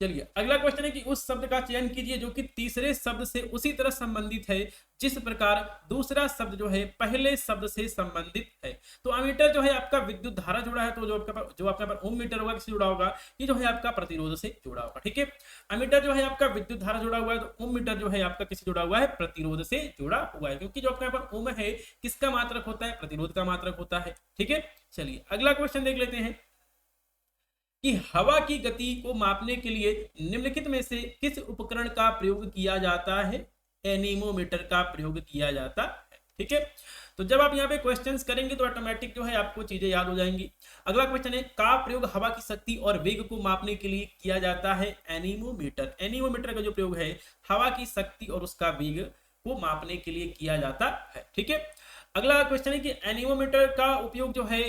चलिए अगला क्वेश्चन है कि उस शब्द का चयन कीजिए जो कि तीसरे शब्द से उसी तरह संबंधित है जिस प्रकार दूसरा शब्द जो है पहले शब्द से संबंधित है। तो अमीटर जो है आपका विद्युत धारा जुड़ा है, तो जो आपका ओम मीटर होगा किससे जुड़ा होगा? ये जो है आपका प्रतिरोध से जुड़ा होगा। ठीक है, अमीटर जो है आपका विद्युत धारा जुड़ा हुआ है, तो ओम मीटर जो है आपका किससे जुड़ा हुआ है? प्रतिरोध से जुड़ा हुआ है, क्योंकि जो आपका यहाँ पर ओम है किसका मात्रक होता है? प्रतिरोध का मात्रक होता है। ठीक है, चलिए अगला क्वेश्चन देख लेते हैं कि हवा की गति को मापने के लिए निम्नलिखित में से किस उपकरण का प्रयोग किया जाता है? एनीमोमीटर का प्रयोग किया जाता है। ठीक है, तो जब आप यहाँ पे क्वेश्चंस करेंगे तो ऑटोमेटिक जो है आपको चीजें याद हो जाएंगी। अगला क्वेश्चन है का प्रयोग हवा की शक्ति और वेग को मापने के लिए किया जाता है? एनीमोमीटर। एनीमोमीटर का जो प्रयोग है हवा की शक्ति और उसका वेग को मापने के लिए किया जाता है। ठीक है, अगला क्वेश्चन है कि एनीमोमीटर का उपयोग जो है,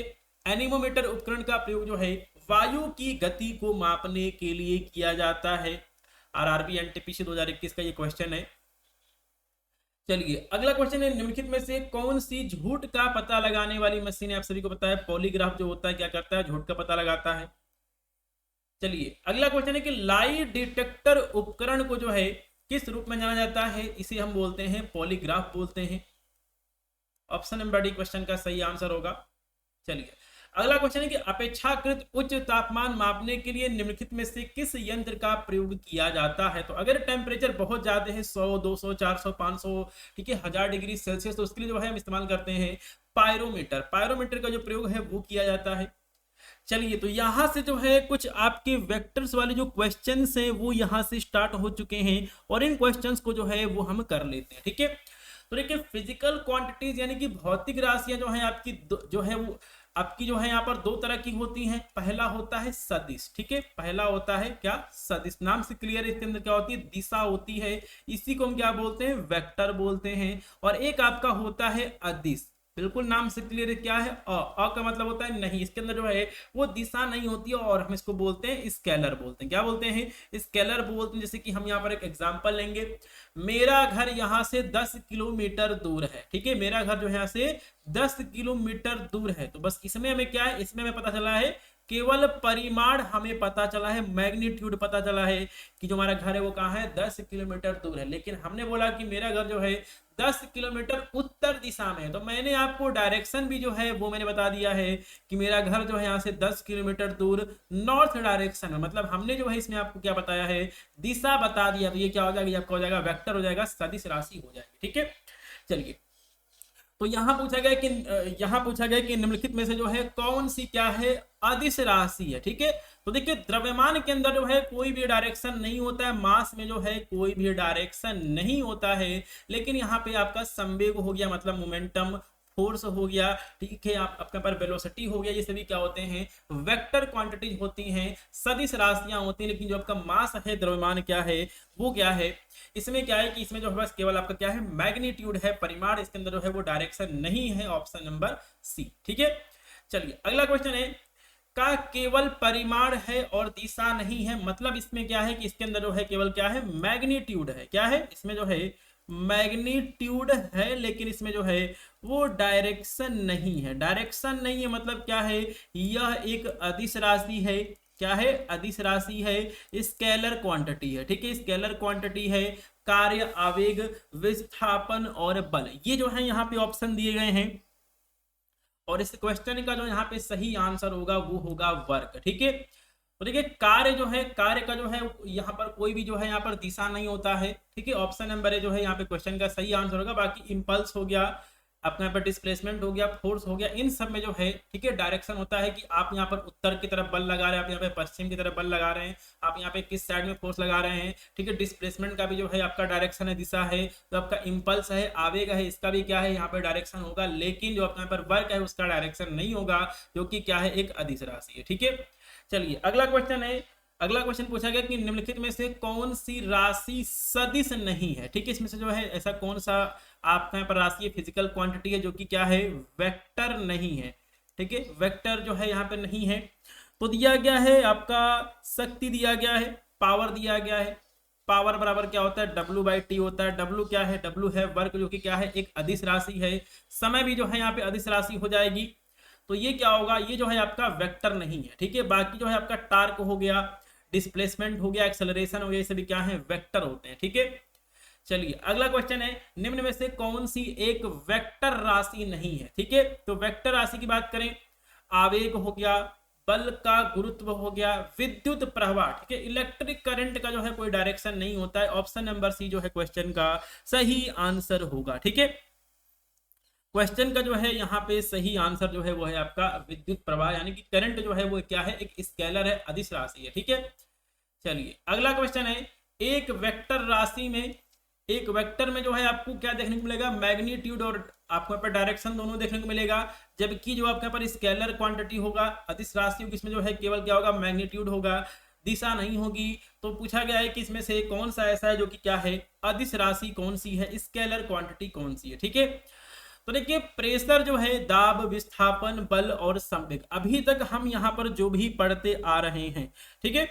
एनीमोमीटर उपकरण का प्रयोग जो है वायु की गति को मापने के लिए किया जाता है। आरआरबी एनटीपीसी 2021 का ये क्वेश्चन है। चलिए अगला क्वेश्चन है निम्नलिखित में से कौन सी झूठ का पता लगाने वाली मशीन है? आप सभी को पता है पॉलीग्राफ जो होता है क्या करता है? झूठ का पता लगाता है। चलिए अगला क्वेश्चन है कि लाई डिटेक्टर उपकरण को जो है किस रूप में जाना जाता है? इसे हम बोलते हैं पॉलीग्राफ बोलते हैं। ऑप्शन नंबर डी क्वेश्चन का सही आंसर होगा। चलिए अगला क्वेश्चन है कि अपेक्षाकृत उच्च तापमान मापने के लिए निम्नलिखित में से किस यंत्र का प्रयोग किया जाता है? तो अगर टेम्परेचर बहुत ज्यादा है 100, 200, 400, 500, ठीक है 1000 डिग्री सेल्सियस, तो उसके लिए जो है हम इस्तेमाल करते हैं पायरोमीटर। पायरोमीटर का जो प्रयोग है वो किया जाता है। चलिए तो यहां से जो है कुछ आपके वेक्टर्स वाले जो क्वेश्चंस हैं वो यहां से स्टार्ट हो चुके हैं और इन क्वेश्चंस को जो है वो हम कर लेते हैं। ठीक है, तो देखिए फिजिकल क्वांटिटीज यानी कि भौतिक राशियां जो है आपकी जो है वो आपकी जो है यहाँ पर दो तरह की होती हैं। पहला होता है सदिश। ठीक है, पहला होता है क्या? सदिश। नाम से क्लियर है, इसके अंदर क्या होती है? दिशा होती है, इसी को हम क्या बोलते हैं? वेक्टर बोलते हैं। और एक आपका होता है अदिश। बिल्कुल नाम से क्लियर है, क्या है? अ का मतलब होता है नहीं, इसके अंदर जो है वो दिशा नहीं होती है और हम इसको बोलते हैं स्केलर बोलते हैं। क्या बोलते हैं? स्केलर बोलते हैं। जैसे कि हम यहाँ पर एक एग्जांपल लेंगे, मेरा घर यहाँ से 10 किलोमीटर दूर है। ठीक है, मेरा घर जो है यहाँ से 10 किलोमीटर दूर है। तो बस इसमें हमें क्या है? इसमें हमें पता चला है केवल परिमाण हमें पता चला है, मैग्नीट्यूड पता चला है कि जो हमारा घर है वो कहाँ है? 10 किलोमीटर दूर है। लेकिन हमने बोला कि मेरा घर जो है 10 किलोमीटर उत्तर दिशा में है, तो मैंने आपको डायरेक्शन भी जो है वो मैंने बता दिया है कि मेरा घर जो है यहाँ से 10 किलोमीटर दूर नॉर्थ डायरेक्शन में। मतलब हमने जो है इसमें आपको क्या बताया है? दिशा बता दिया। तो ये क्या हो जाएगा? ये आपका हो जाएगा वेक्टर हो जाएगा, सदिश राशि हो जाएगी। ठीक है, चलिए तो यहां पूछा गया कि निम्नलिखित में से जो है कौन सी क्या है? अदिश राशि है। ठीक है, तो देखिए द्रव्यमान के अंदर जो है कोई भी डायरेक्शन नहीं होता है, मास में जो है कोई भी डायरेक्शन नहीं होता है, लेकिन यहाँ पे आपका संवेग हो गया, मतलब मोमेंटम, फोर्स हो गया, ठीक है, आपके पर वेलोसिटी हो गया, ये सभी क्या होते हैं? वेक्टर क्वांटिटीज होती हैं, सदिश राशियां होती हैं। लेकिन जो आपका मास है, द्रव्यमान क्या है? वो क्या है? इसमें क्या है कि इसमें जो है बस केवल आपका क्या है? मैग्नीट्यूड है, परिमाण। इसके अंदर जो है वो डायरेक्शन नहीं है। Option number C. ठीक है, चलिए अगला क्वेश्चन है का केवल परिमाण है और दिशा नहीं है। मतलब इसमें क्या है कि इसके अंदर जो है केवल क्या है? मैग्नीट्यूड है। क्या है? इसमें जो है मैग्नीट्यूड है, लेकिन इसमें जो है वो डायरेक्शन नहीं है। डायरेक्शन नहीं है मतलब क्या है? यह एक अदिश राशि है। क्या है? अदिश राशि है, स्केलर क्वांटिटी है। ठीक है, स्केलर क्वांटिटी है। कार्य, आवेग, विस्थापन और बल, ये जो है यहाँ पे ऑप्शन दिए गए हैं और इस क्वेश्चन का जो यहाँ पे सही आंसर होगा वो होगा वर्क। ठीक है, तो देखिए कार्य जो है, कार्य का जो है यहाँ पर कोई भी जो है यहाँ पर दिशा नहीं होता है। ठीक है, ऑप्शन नंबर ए जो है यहाँ पे क्वेश्चन का सही आंसर होगा। बाकी इंपल्स हो गया, अपने यहाँ पर डिस्प्लेसमेंट हो गया, फोर्स हो गया, इन सब में जो है ठीक है डायरेक्शन होता है कि आप यहाँ पर उत्तर की तरफ बल लगा रहे हैं, आप यहाँ पे पश्चिम की तरफ बल लगा रहे हैं, आप यहाँ पे किस साइड में फोर्स लगा रहे हैं। ठीक है, डिस्प्लेसमेंट का भी जो है आपका डायरेक्शन है, दिशा है। तो आपका इंपल्स है, आवेग है, इसका भी क्या है यहाँ पे डायरेक्शन होगा। लेकिन जो आपका यहाँ पर वर्क है उसका डायरेक्शन नहीं होगा, जो कि क्या है? एक अदिश राशि है। ठीक है, चलिए अगला क्वेश्चन है। अगला क्वेश्चन पूछा गया कि निम्नलिखित में से कौन सी राशि सदिश नहीं है। ठीक है, इसमें से जो है ऐसा कौन सा आपका यहाँ पर राशि फिजिकल क्वांटिटी है जो कि क्या है? वेक्टर नहीं है। ठीक है, वेक्टर जो है यहाँ पे नहीं है। तो दिया गया है आपका शक्ति दिया गया है, पावर दिया गया है। पावर बराबर क्या होता है W/T होता है। W क्या है, W है वर्क, जो कि क्या है एक अदिश राशि है। समय भी जो है यहाँ पे अदिश राशि हो जाएगी। तो ये क्या होगा, ये जो है आपका वेक्टर नहीं है, ठीक है। बाकी जो है आपका टार्क हो गया, डिस्प्लेसमेंट हो गया, एक्सेलरेशन हो गया, ये सभी क्या है वेक्टर होते हैं, ठीक है। चलिए अगला क्वेश्चन है, निम्न में से कौन सी एक वेक्टर राशि नहीं है, ठीक है। तो वेक्टर राशि की बात करें, आवेग हो गया, बल का गुरुत्व हो गया, विद्युत प्रवाह, ठीक है। इलेक्ट्रिक करंट का जो है कोई डायरेक्शन नहीं होता है। ऑप्शन नंबर सी जो है क्वेश्चन का सही आंसर होगा, ठीक है। क्वेश्चन का जो है यहाँ पे सही आंसर जो है वो है आपका विद्युत प्रवाह, यानी कि करंट जो है वो क्या है एक स्केलर है, अदिश राशि है, ठीक है। चलिए अगला क्वेश्चन है, एक वेक्टर राशि में, एक वेक्टर में जो है आपको क्या देखने को मिलेगा, मैग्नीट्यूड और आपको यहाँ पर डायरेक्शन दोनों देखने को मिलेगा। जबकि जो आपके यहाँ पर स्केलर क्वांटिटी होगा, अदिश राशि होगी, इसमें जो है केवल क्या होगा मैग्नीट्यूड होगा, दिशा नहीं होगी। तो पूछा गया है कि इसमें से कौन सा ऐसा है जो कि क्या है अदिश राशि कौन सी है, स्केलर क्वांटिटी कौन सी है, ठीक है। तो देखिए प्रेशर जो है, दाब, विस्थापन, बल और संवेग, अभी तक हम यहाँ पर जो भी पढ़ते आ रहे हैं, ठीक है।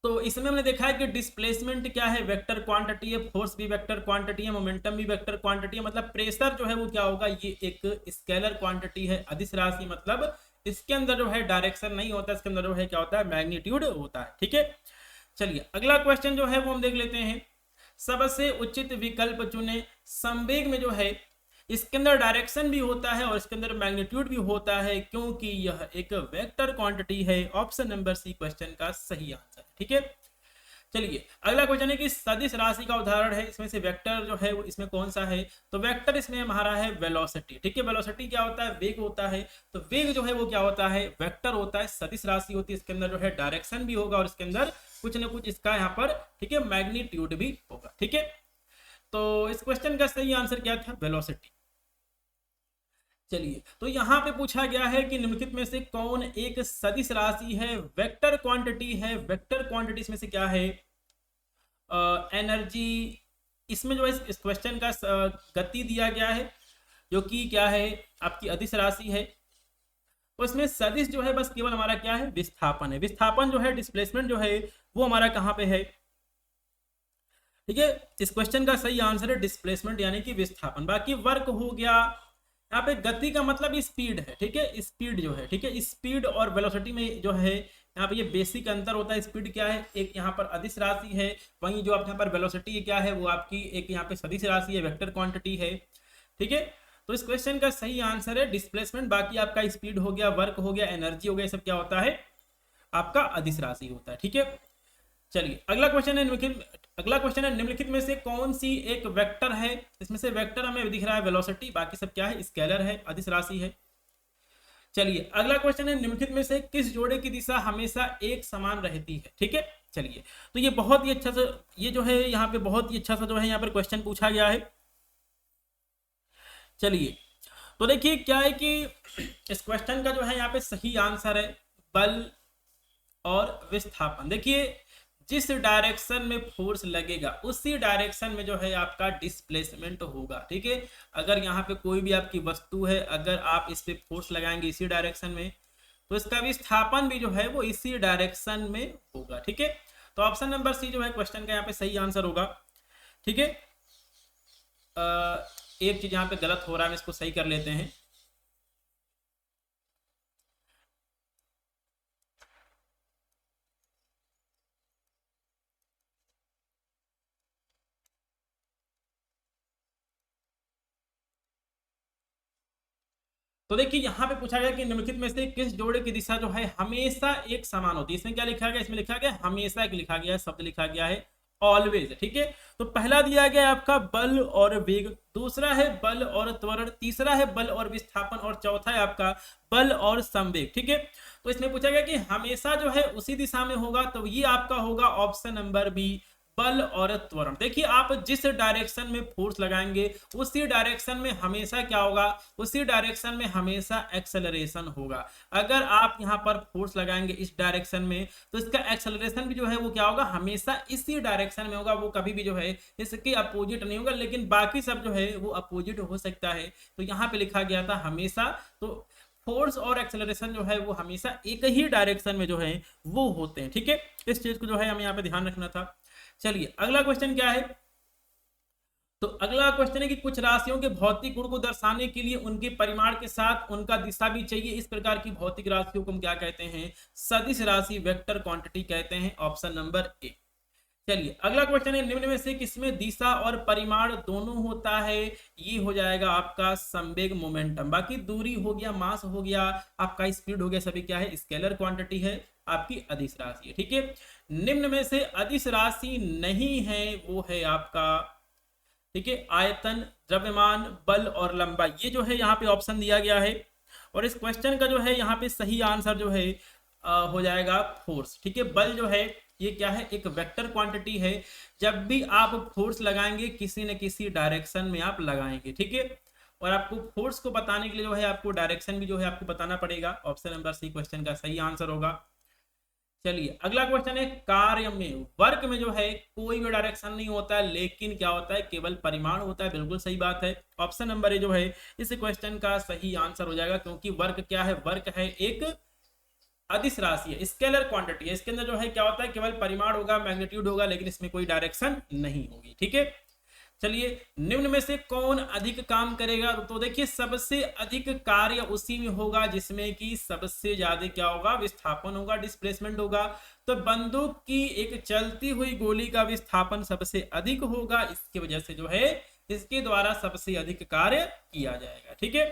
तो इसमें हमने देखा है कि डिस्प्लेसमेंट क्या है वेक्टर क्वांटिटी है, फोर्स भी वेक्टर क्वांटिटी है, मोमेंटम भी वेक्टर क्वांटिटी है। मतलब प्रेशर जो है वो क्या होगा, ये एक स्केलर क्वांटिटी है, अदिश राशि, मतलब इसके अंदर जो है डायरेक्शन नहीं होता, इसके अंदर जो है क्या होता है मैग्नीट्यूड होता है, ठीक है। चलिए अगला क्वेश्चन जो है वो हम देख लेते हैं, सबसे उचित विकल्प चुने। संवेग में जो है इसके अंदर डायरेक्शन भी होता है और इसके अंदर मैग्नीट्यूड भी होता है, क्योंकि यह एक वेक्टर क्वांटिटी है। ऑप्शन नंबर सी क्वेश्चन का सही आंसर, ठीक है। चलिए अगला क्वेश्चन है कि सदिश राशि का उदाहरण है, इसमें से वेक्टर जो है वो इसमें कौन सा है। तो वेक्टर इसमें हमारा है वेलोसिटी, ठीक है। वेलोसिटी क्या होता है, वेग होता है। तो वेग जो है वो क्या होता है वेक्टर होता है, सदिश राशि होती है, इसके अंदर जो है डायरेक्शन भी होगा और इसके अंदर कुछ ना कुछ इसका यहाँ पर, ठीक है, मैग्नीट्यूड भी होगा, ठीक है। तो इस क्वेश्चन का सही आंसर क्या था, वेलोसिटी। चलिए तो यहां पे पूछा गया है कि निम्नलिखित में से कौन एक सदिश राशि है, वेक्टर क्वांटिटी है। वेक्टर क्वांटिटी में से क्या है, एनर्जी। इसमें जो है इस क्वेश्चन का गति दिया गया है, जो कि क्या है आपकी अदिश राशि है। तो इसमें सदिश जो है बस केवल हमारा क्या है विस्थापन है। विस्थापन जो है, डिस्प्लेसमेंट जो है वो हमारा कहां पे है, ठीक है। इस क्वेश्चन का सही आंसर है डिस्प्लेसमेंट, यानी कि विस्थापन। बाकी वर्क हो गया, यहाँ पे गति का मतलब स्पीड है, ठीक है। स्पीड जो है, ठीक है, स्पीड और वेलोसिटी में जो है यहाँ पे ये बेसिक अंतर होता है। स्पीड क्या है, एक यहाँ पर अदिश राशि है, वहीं जो आप यहाँ पर वेलोसिटी क्या है वो आपकी एक यहाँ पे सदिश राशि है, वेक्टर क्वांटिटी है, ठीक है। तो इस क्वेश्चन का सही आंसर है डिस्प्लेसमेंट। बाकी आपका स्पीड हो गया, वर्क हो गया, एनर्जी हो गया, सब क्या होता है आपका अदिश राशि होता है, ठीक है। चलिए अगला क्वेश्चन है निम्नलिखित में से कौन सी एक वेक्टर है। इसमें से वेक्टर हमें दिख रहा है वेलोसिटी, बाकी सब क्या है स्केलर है, अदिश राशि है। चलिए अगला क्वेश्चन है, निम्नलिखित में से किस जोड़े की दिशा हमेशा एक समान रहती है, ठीक है। चलिए तो ये बहुत ही अच्छा सा, ये जो है यहाँ पे बहुत ही अच्छा सा जो है यहाँ पर क्वेश्चन पूछा गया है। चलिए तो देखिए क्या है कि इस क्वेश्चन का जो है यहाँ पे सही आंसर है बल और विस्थापन। देखिए जिस डायरेक्शन में फोर्स लगेगा उसी डायरेक्शन में जो है आपका डिस्प्लेसमेंट होगा, ठीक है। अगर यहाँ पे कोई भी आपकी वस्तु है, अगर आप इस पे फोर्स लगाएंगे इसी डायरेक्शन में, तो इसका विस्थापन भी जो है वो इसी डायरेक्शन में होगा, ठीक है। तो ऑप्शन नंबर सी जो है क्वेश्चन का यहाँ पे सही आंसर होगा, ठीक है। एक चीज यहाँ पे गलत हो रहा है, इसको सही कर लेते हैं। तो देखिए यहाँ पे पूछा गया कि निम्नलिखित में से किस जोड़े की दिशा जो है हमेशा एक समान होती है। इसमें क्या लिखा गया, इसमें लिखा गया हमेशा, एक लिखा गया है, शब्द लिखा गया है ऑलवेज, ठीक है। तो पहला दिया गया आपका बल और वेग, दूसरा है बल और त्वरण, तीसरा है बल और विस्थापन और चौथा है आपका बल और संवेग, ठीक है। तो इसमें पूछा गया कि हमेशा जो है उसी दिशा में होगा, तो ये आपका होगा ऑप्शन नंबर बी बल और त्वरण। देखिए आप जिस डायरेक्शन में फोर्स लगाएंगे उसी डायरेक्शन में हमेशा क्या होगा, उसी डायरेक्शन में हमेशा एक्सेलरेशन होगा। अगर आप यहाँ पर फोर्स लगाएंगे इस डायरेक्शन में, तो इसका एक्सेलरेशन भी जो है वो क्या होगा, हमेशा इसी डायरेक्शन में होगा, वो कभी भी जो है इसके अपोजिट नहीं होगा। लेकिन बाकी सब जो है वो अपोजिट हो सकता है, तो यहाँ पे लिखा गया था हमेशा। तो फोर्स और एक्सेलरेशन जो है वो हमेशा एक ही डायरेक्शन में जो है वो होते हैं, ठीक है। इस चीज को जो है हमें यहाँ पे ध्यान रखना था। चलिए अगला क्वेश्चन क्या है, तो अगला क्वेश्चन है कि कुछ राशियों के भौतिक गुण को दर्शाने के लिए उनके परिमाण के साथ उनका दिशा भी चाहिए। इस प्रकार की भौतिक राशियों को हम क्या कहते हैं, सदिश राशि, वेक्टर क्वांटिटी कहते हैं। Option number A. चलिए अगला क्वेश्चन है, निम्न में से किसमें दिशा और परिमाण दोनों होता है। ये हो जाएगा आपका संवेग मोमेंटम। बाकी दूरी हो गया, मास हो गया, आपका स्पीड हो गया, सभी क्या है, स्केलर क्वांटिटी है, आपकी अदिश राशि है। ठीक है, निम्न में से अदिश राशि नहीं है वो है आपका, ठीक है, आयतन, द्रव्यमान, बल और लंबाई। ये जो है यहाँ पे ऑप्शन दिया गया है और इस क्वेश्चन का जो है यहाँ पे सही आंसर जो है हो जाएगा फोर्स। ठीक है, बल जो है ये क्या है, एक वेक्टर क्वांटिटी है। जब भी आप फोर्स लगाएंगे किसी न किसी डायरेक्शन में आप लगाएंगे। ठीक है, और आपको फोर्स को बताने के लिए जो है आपको डायरेक्शन भी जो है आपको बताना पड़ेगा। ऑप्शन नंबर सी क्वेश्चन का सही आंसर होगा। चलिए अगला क्वेश्चन है, कार्य में, वर्क में जो है कोई भी डायरेक्शन नहीं होता है, लेकिन क्या होता है, केवल परिमाण होता है। बिल्कुल सही बात है। ऑप्शन नंबर ए जो है इस क्वेश्चन का सही आंसर हो जाएगा, क्योंकि वर्क क्या है, वर्क है एक अदिश राशि है, स्केलर क्वांटिटी है। इसके अंदर जो है क्या होता है, केवल परिमाण होगा, मैग्नीट्यूड होगा, लेकिन इसमें कोई डायरेक्शन नहीं होगी। ठीक है, चलिए निम्न में से कौन अधिक काम करेगा, तो देखिए सबसे अधिक कार्य उसी में होगा जिसमें कि सबसे ज्यादा क्या होगा, विस्थापन होगा, डिस्प्लेसमेंट होगा। तो बंदूक की एक चलती हुई गोली का विस्थापन सबसे अधिक होगा, इसकी वजह से जो है इसके द्वारा सबसे अधिक कार्य किया जाएगा। ठीक है,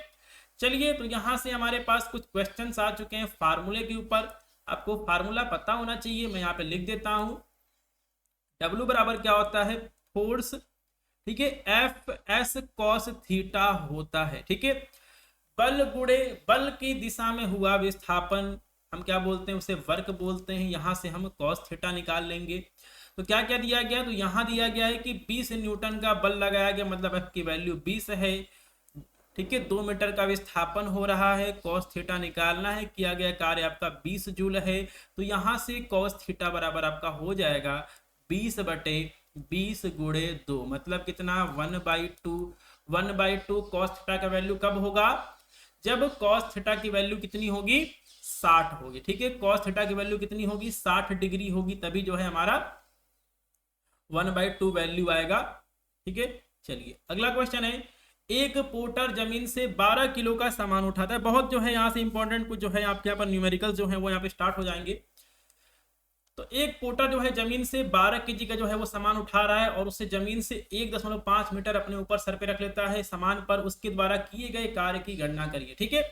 चलिए तो यहां से हमारे पास कुछ क्वेश्चंस आ चुके हैं फार्मूले के ऊपर। आपको फार्मूला पता होना चाहिए, मैं यहाँ पे लिख देता हूं। W बराबर क्या होता है, फोर्स, ठीक है, एफ एस कॉस थीटा होता है। ठीक है, बल गुणे बल की दिशा में हुआ विस्थापन, हम क्या बोलते हैं, उसे वर्क बोलते हैं। यहां से हम कॉस थीटा निकाल लेंगे। तो क्या क्या दिया गया, तो यहां दिया गया है कि 20 न्यूटन का बल लगाया गया, मतलब एफ की वैल्यू 20 है। ठीक है, 2 मीटर का विस्थापन हो रहा है, कॉस थीटा निकालना है, किया गया कार्य आपका 20 जूल है। तो यहां से कॉस थीटा बराबर आपका हो जाएगा 20/20 गुणे 2, मतलब कितना, 1/2। 1/2 कॉस थीटा का वैल्यू कब होगा, जब कॉस थीटा की वैल्यू कितनी होगी, 60 होगी। ठीक है, कॉस थीटा की वैल्यू कितनी होगी, 60 डिग्री होगी, तभी जो है हमारा 1/2 वैल्यू आएगा। ठीक है, चलिए अगला क्वेश्चन है, एक पोर्टर जमीन से 12 किलो का सामान उठाता है। बहुत जो है यहाँ से इंपॉर्टेंट कुछ जो है आपके यहाँ पर न्यूमेरिकल जो है वो यहाँ पे स्टार्ट हो जाएंगे। तो एक पोर्टर जो है जमीन से 12 केजी का जो है वो सामान उठा रहा है और उससे जमीन से 1.5 मीटर अपने ऊपर सर पे रख लेता है। सामान पर उसके द्वारा किए गए कार्य की गणना करिए। ठीक है,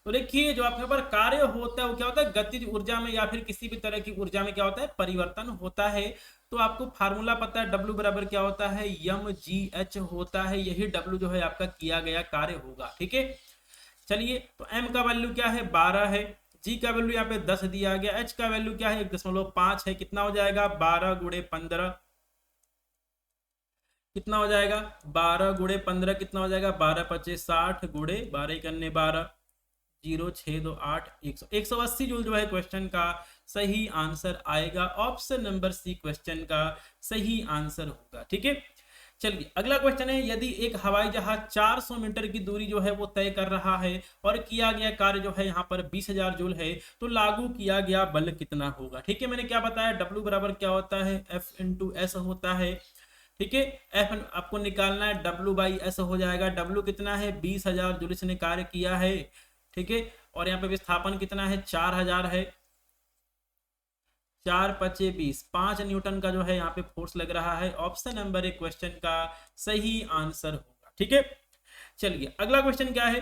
तो देखिए जो आपके ऊपर कार्य होता है वो क्या होता है, गतिज ऊर्जा में या फिर किसी भी तरह की ऊर्जा में क्या होता है, परिवर्तन होता है। तो आपको फार्मूला पता है, W बराबर क्या होता है, mgh होता है। यही W जो है आपका किया गया कार्य होगा। ठीक है, चलिए तो M का वैल्यू क्या है, 12 है। G का वैल्यू यहाँ पे 10 दिया गया। H का वैल्यू क्या है, 1.5 है। कितना हो जाएगा, 12 गुणे 15, कितना हो जाएगा, 12 गुणे 15 कितना हो जाएगा, 12 × 60 गुणे 12 करने 12, 0 6 2 8 180 जूल जो है क्वेश्चन का सही आंसर आएगा। ऑप्शन नंबर सी क्वेश्चन का सही आंसर होगा। ठीक है, चलिए अगला क्वेश्चन है, यदि एक हवाई जहाज 400 मीटर की दूरी जो है वो तय कर रहा है और किया गया कार्य जो है यहाँ पर 20,000 जूल है, तो लागू किया गया बल कितना होगा। ठीक है, मैंने क्या बताया, W बराबर क्या होता है, F × S होता है। ठीक है, F आपको निकालना है, W/S हो जाएगा। W कितना है, 20,000 जूल इसने कार्य किया है। ठीक है, और यहाँ पे विस्थापन कितना है, 4000 है। 4 × 5 = 20, 5 न्यूटन का जो है यहाँ पे फोर्स लग रहा है। ऑप्शन नंबर 1 क्वेश्चन का सही आंसर होगा। ठीक है, चलिए अगला क्वेश्चन क्या है,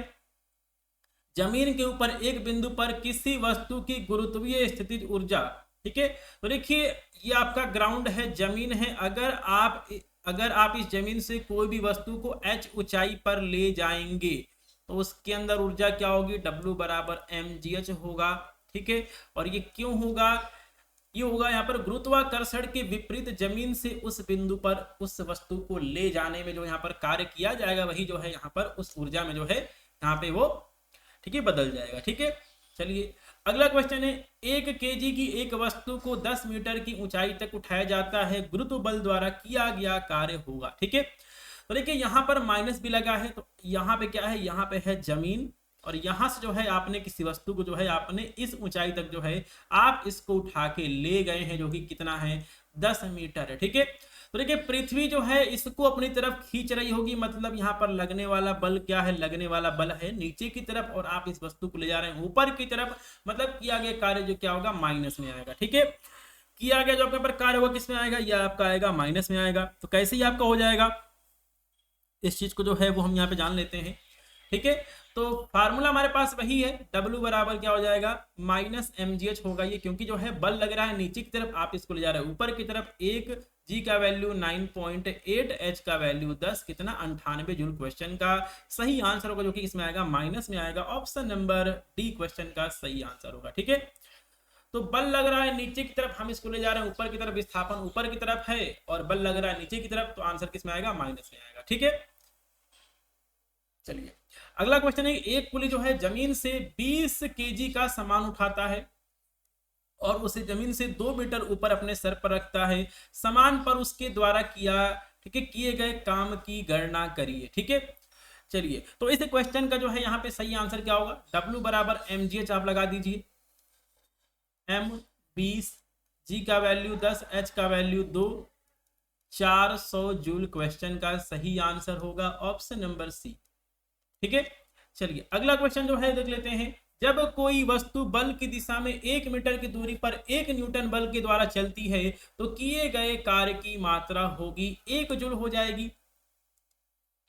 जमीन के ऊपर एक बिंदु पर किसी वस्तु की गुरुत्वीय स्थितिज ऊर्जा। ठीक है, तो देखिए ये आपका ग्राउंड है, जमीन है। अगर आप इस जमीन से कोई भी वस्तु को h ऊंचाई पर ले जाएंगे तो उसके अंदर ऊर्जा क्या होगी, W बराबर mgh होगा। ठीक है, और ये क्यों होगा, ये होगा यहाँ पर गुरुत्वाकर्षण के विपरीत जमीन से उस बिंदु पर उस वस्तु को ले जाने में जो यहाँ पर कार्य किया जाएगा, वही जो है यहाँ पर उस ऊर्जा में जो है यहाँ पे वो, ठीक है, बदल जाएगा। ठीक है, चलिए अगला क्वेश्चन है, 1 kg की एक वस्तु को 10 मीटर की ऊंचाई तक उठाया जाता है, गुरुत्व बल द्वारा किया गया कार्य होगा। ठीक है, तो देखिए यहाँ पर माइनस भी लगा है, तो यहाँ पे क्या है, यहाँ पे है जमीन। और यहां से जो है आपने किसी वस्तु को जो है आपने इस ऊंचाई तक जो है आप इसको उठा के ले गए हैं, जो कि कितना है 10 मीटर है। ठीक है, तो देखिए पृथ्वी जो है इसको अपनी तरफ खींच रही होगी, मतलब यहाँ पर लगने वाला बल क्या है, लगने वाला बल है नीचे की तरफ, और आप इस वस्तु को ले जा रहे हैं ऊपर की तरफ, मतलब किया गया कार्य जो क्या होगा माइनस में आएगा। ठीक है, किया गया जो आपके ऊपर कार्य होगा किस में आएगा, यह आपका आएगा माइनस में आएगा। तो कैसे ही आपका हो जाएगा, इस चीज को जो है वो हम यहाँ पे जान लेते हैं। ठीक है, तो फार्मूला हमारे पास वही है, W बराबर क्या हो जाएगा माइनस mgh होगा ये, क्योंकि जो है बल लग रहा है नीचे की तरफ, आप इसको ले जा रहे हैं ऊपर की तरफ। एक G का वैल्यू 9.8, H का वैल्यू 10, कितना 98 जूल। क्वेश्चन का सही आंसर होगा जो कि इसमें आएगा माइनस में आएगा, ऑप्शन नंबर डी क्वेश्चन का सही आंसर होगा। ठीक है, तो बल लग रहा है नीचे की तरफ, हम इसको ले जा रहे हैं ऊपर की तरफ, विस्थापन ऊपर की तरफ है और बल लग रहा है नीचे की तरफ, तो आंसर किस में आएगा माइनस में आएगा। ठीक है, चलिए अगला क्वेश्चन है, एक कुली जो है जमीन से 20 केजी का सामान उठाता है और उसे जमीन से 2 मीटर ऊपर अपने सर पर रखता है, सामान पर उसके द्वारा किए गए काम की गणना करिए। ठीक है, चलिए तो इस क्वेश्चन का जो है यहाँ पे सही आंसर क्या होगा, W बराबर mgh आप लगा दीजिए, m 20, G का वैल्यू 10, H का वैल्यू 2, 400 जूल। क्वेश्चन का सही आंसर होगा ऑप्शन नंबर सी। ठीक है, चलिए अगला क्वेश्चन जो है देख लेते हैं, जब कोई वस्तु बल की दिशा में 1 मीटर की दूरी पर 1 न्यूटन बल के द्वारा चलती है तो किए गए कार्य की मात्रा होगी 1 जूल हो जाएगी।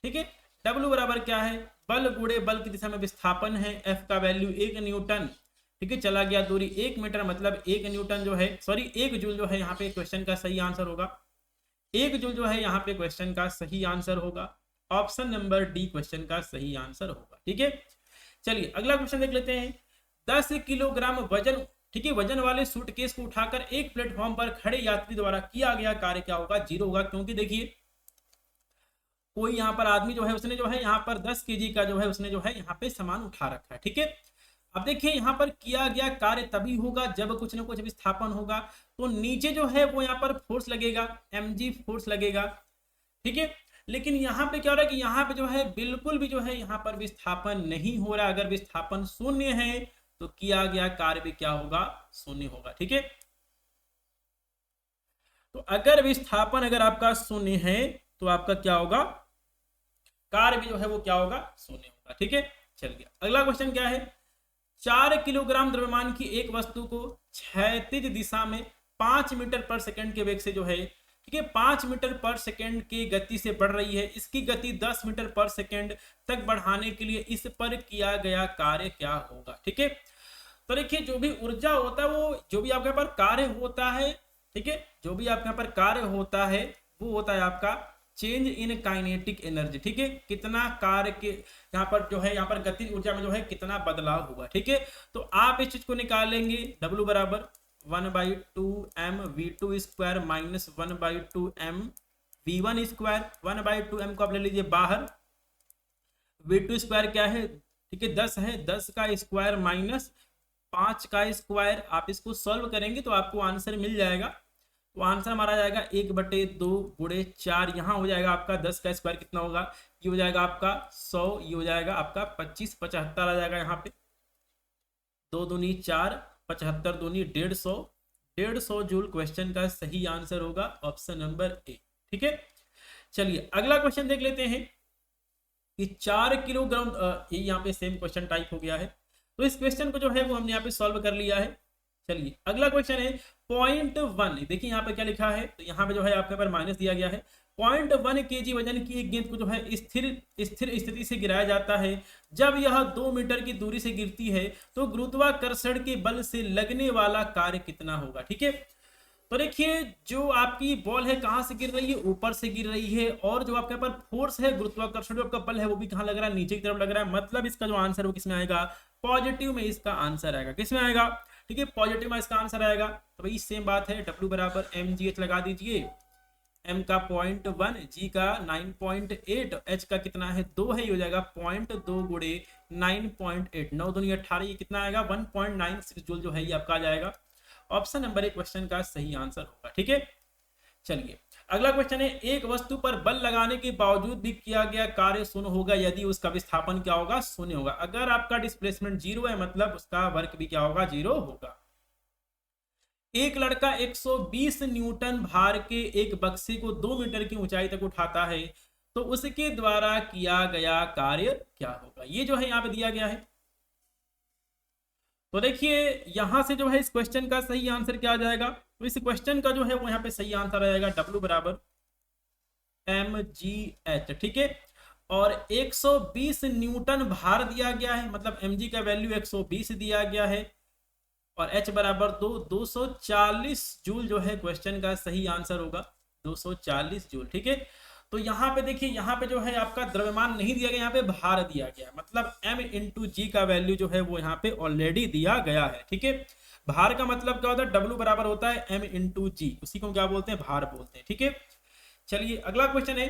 ठीक है, W बराबर क्या है, बल गुणे बल की दिशा में विस्थापन है, F का वैल्यू 1 न्यूटन। ठीक है, चला गया दूरी 1 मीटर, मतलब 1 न्यूटन जो है 1 जूल जो है यहाँ पे क्वेश्चन का सही आंसर होगा। 1 जूल जो है यहाँ पे क्वेश्चन का सही आंसर होगा, ऑप्शन नंबर डी क्वेश्चन का सही आंसर होगा। ठीक है, चलिए अगला क्वेश्चन देख लेते हैं, 10 किलोग्राम वजन, ठीक है, वजन वाले सूटकेस को उठाकर एक प्लेटफॉर्म पर खड़े यात्री द्वारा किया गया कार्य क्या होगा, 0 होगा, क्योंकि देखिए कोई यहाँ पर आदमी जो है उसने जो है यहाँ पर 10 केजी का जो है उसने जो है यहाँ पे सामान उठा रखा है। ठीक है, अब देखिए यहाँ पर किया गया कार्य तभी होगा जब कुछ ना कुछ विस्थापन होगा, तो नीचे जो है वो यहाँ पर फोर्स लगेगा, mg फोर्स लगेगा। ठीक है, लेकिन यहाँ पे क्या हो रहा है कि यहाँ पे जो है बिल्कुल भी जो है यहाँ पर विस्थापन नहीं हो रहा। अगर विस्थापन शून्य है तो किया गया कार्य भी क्या होगा, शून्य होगा। ठीक है, तो अगर विस्थापन अगर आपका शून्य है तो आपका क्या होगा, कार्य भी जो है वो क्या होगा, शून्य होगा। ठीक है, चलिए अगला क्वेश्चन क्या है, 4 किलोग्राम द्रव्यमान की एक वस्तु को क्षैतिज दिशा में 5 मीटर पर सेकंड के वेग से जो है, ठीक है, 5 मीटर पर सेकंड की गति से बढ़ रही है, इसकी गति 10 मीटर पर सेकंड तक बढ़ाने के लिए इस पर किया गया कार्य क्या होगा। ठीक है, तो देखिए जो भी ऊर्जा होता है वो जो भी आपके पर कार्य होता है, ठीक है, जो भी आपके यहाँ पर कार्य होता है वो होता है आपका चेंज इन काइनेटिक एनर्जी। ठीक है, कितना कार्य के यहाँ पर जो है यहाँ पर गति ऊर्जा में जो है कितना बदलाव हुआ। ठीक है, तो आप इस चीज को निकालेंगे, W बराबर 1/2m v2 square minus 1/2m v1 square, 1/2m को आप ले लीजिए बाहर, v2 स्क्वायर क्या है, ठीक है 10 है, 10 का स्क्वायर माइनस 5 का स्क्वायर, आप इसको सॉल्व करेंगे तो आपको आंसर मिल जाएगा। तो आंसर हमारा जाएगा 1/2 गुणे 4, यहाँ हो जाएगा आपका 10 का स्क्वायर कितना होगा, ये हो जाएगा आपका 100, ये हो जाएगा आपका 25, 75 आ जाएगा यहाँ पे, 2 दूनी 4, 75 दूनी 150, 150 जूल। क्वेश्चन का सही आंसर होगा ऑप्शन नंबर ए। ठीक है, चलिए अगला क्वेश्चन देख लेते हैं कि 4 किलोग्राम, ये यहाँ पे सेम क्वेश्चन टाइप हो गया है, तो इस क्वेश्चन को जो है वो हमने यहाँ पे सॉल्व कर लिया है। चलिए अगला क्वेश्चन है 0.1, देखिए यहाँ पे क्या लिखा है, तो यहाँ पे जो है आपके पर माइनस दिया गया है, 0.1 केजी वजन की एक गेंद को जो है स्थिर स्थिति से गिराया जाता है, जब यह 2 मीटर की दूरी से गिरती है तो गुरुत्वाकर्षण के बल से लगने वाला कार्य कितना होगा। ठीक है, तो देखिए जो आपकी बॉल है कहाँ से गिर रही है, ऊपर से गिर रही है, और जो आपके पर फोर्स है गुरुत्वाकर्षण जो आपका बल है वो भी कहाँ लग रहा है, नीचे की तरफ लग रहा है, मतलब इसका जो आंसर है वो किसमें आएगा, पॉजिटिव में इसका आंसर आएगा। किसमें आएगा, ठीक है, पॉजिटिव में इसका आंसर आएगा। तो भाई सेम बात है, W बराबर mgh लगा दीजिए, m का 0.1, G का 9.8, H का कितना है 2 है, ये हो जाएगा 0.2 गुणे 9.8, 9 दूनी 18, ये कितना आएगा 1.96 जूल जो है ये आपका आ जाएगा। ऑप्शन नंबर ए क्वेश्चन का सही आंसर होगा। ठीक है, चलिए अगला क्वेश्चन है, एक वस्तु पर बल लगाने के बावजूद भी किया गया कार्य शून्य होगा यदि उसका विस्थापन क्या होगा, शून्य होगा। अगर आपका डिस्प्लेसमेंट जीरो है मतलब उसका वर्क भी क्या होगा, जीरो होगा। एक लड़का 120 न्यूटन भार के एक बक्से को 2 मीटर की ऊंचाई तक उठाता है, तो उसके द्वारा किया गया कार्य क्या होगा। ये जो है यहाँ पे दिया गया है। तो देखिए यहां से जो है इस क्वेश्चन का सही आंसर क्या आ जाएगा, तो इस क्वेश्चन का जो है वो यहाँ पे सही आंसर आएगा W बराबर mgh, ठीक है। और 120 न्यूटन भार दिया गया है, मतलब mg का वैल्यू 120 दिया गया है, और h बराबर 240 जूल जो है क्वेश्चन का सही आंसर होगा, 240 जूल, ठीक है। तो यहाँ पे देखिए, यहाँ पे जो है आपका द्रव्यमान नहीं दिया गया, यहाँ पे भार दिया गया, मतलब m इंटू जी का वैल्यू जो है वो यहाँ पे ऑलरेडी दिया गया है, ठीक है। भार का मतलब क्या होता है, W बराबर होता है m इंटू जी, उसी को क्या बोलते हैं, भार बोलते हैं, ठीक है। चलिए अगला क्वेश्चन है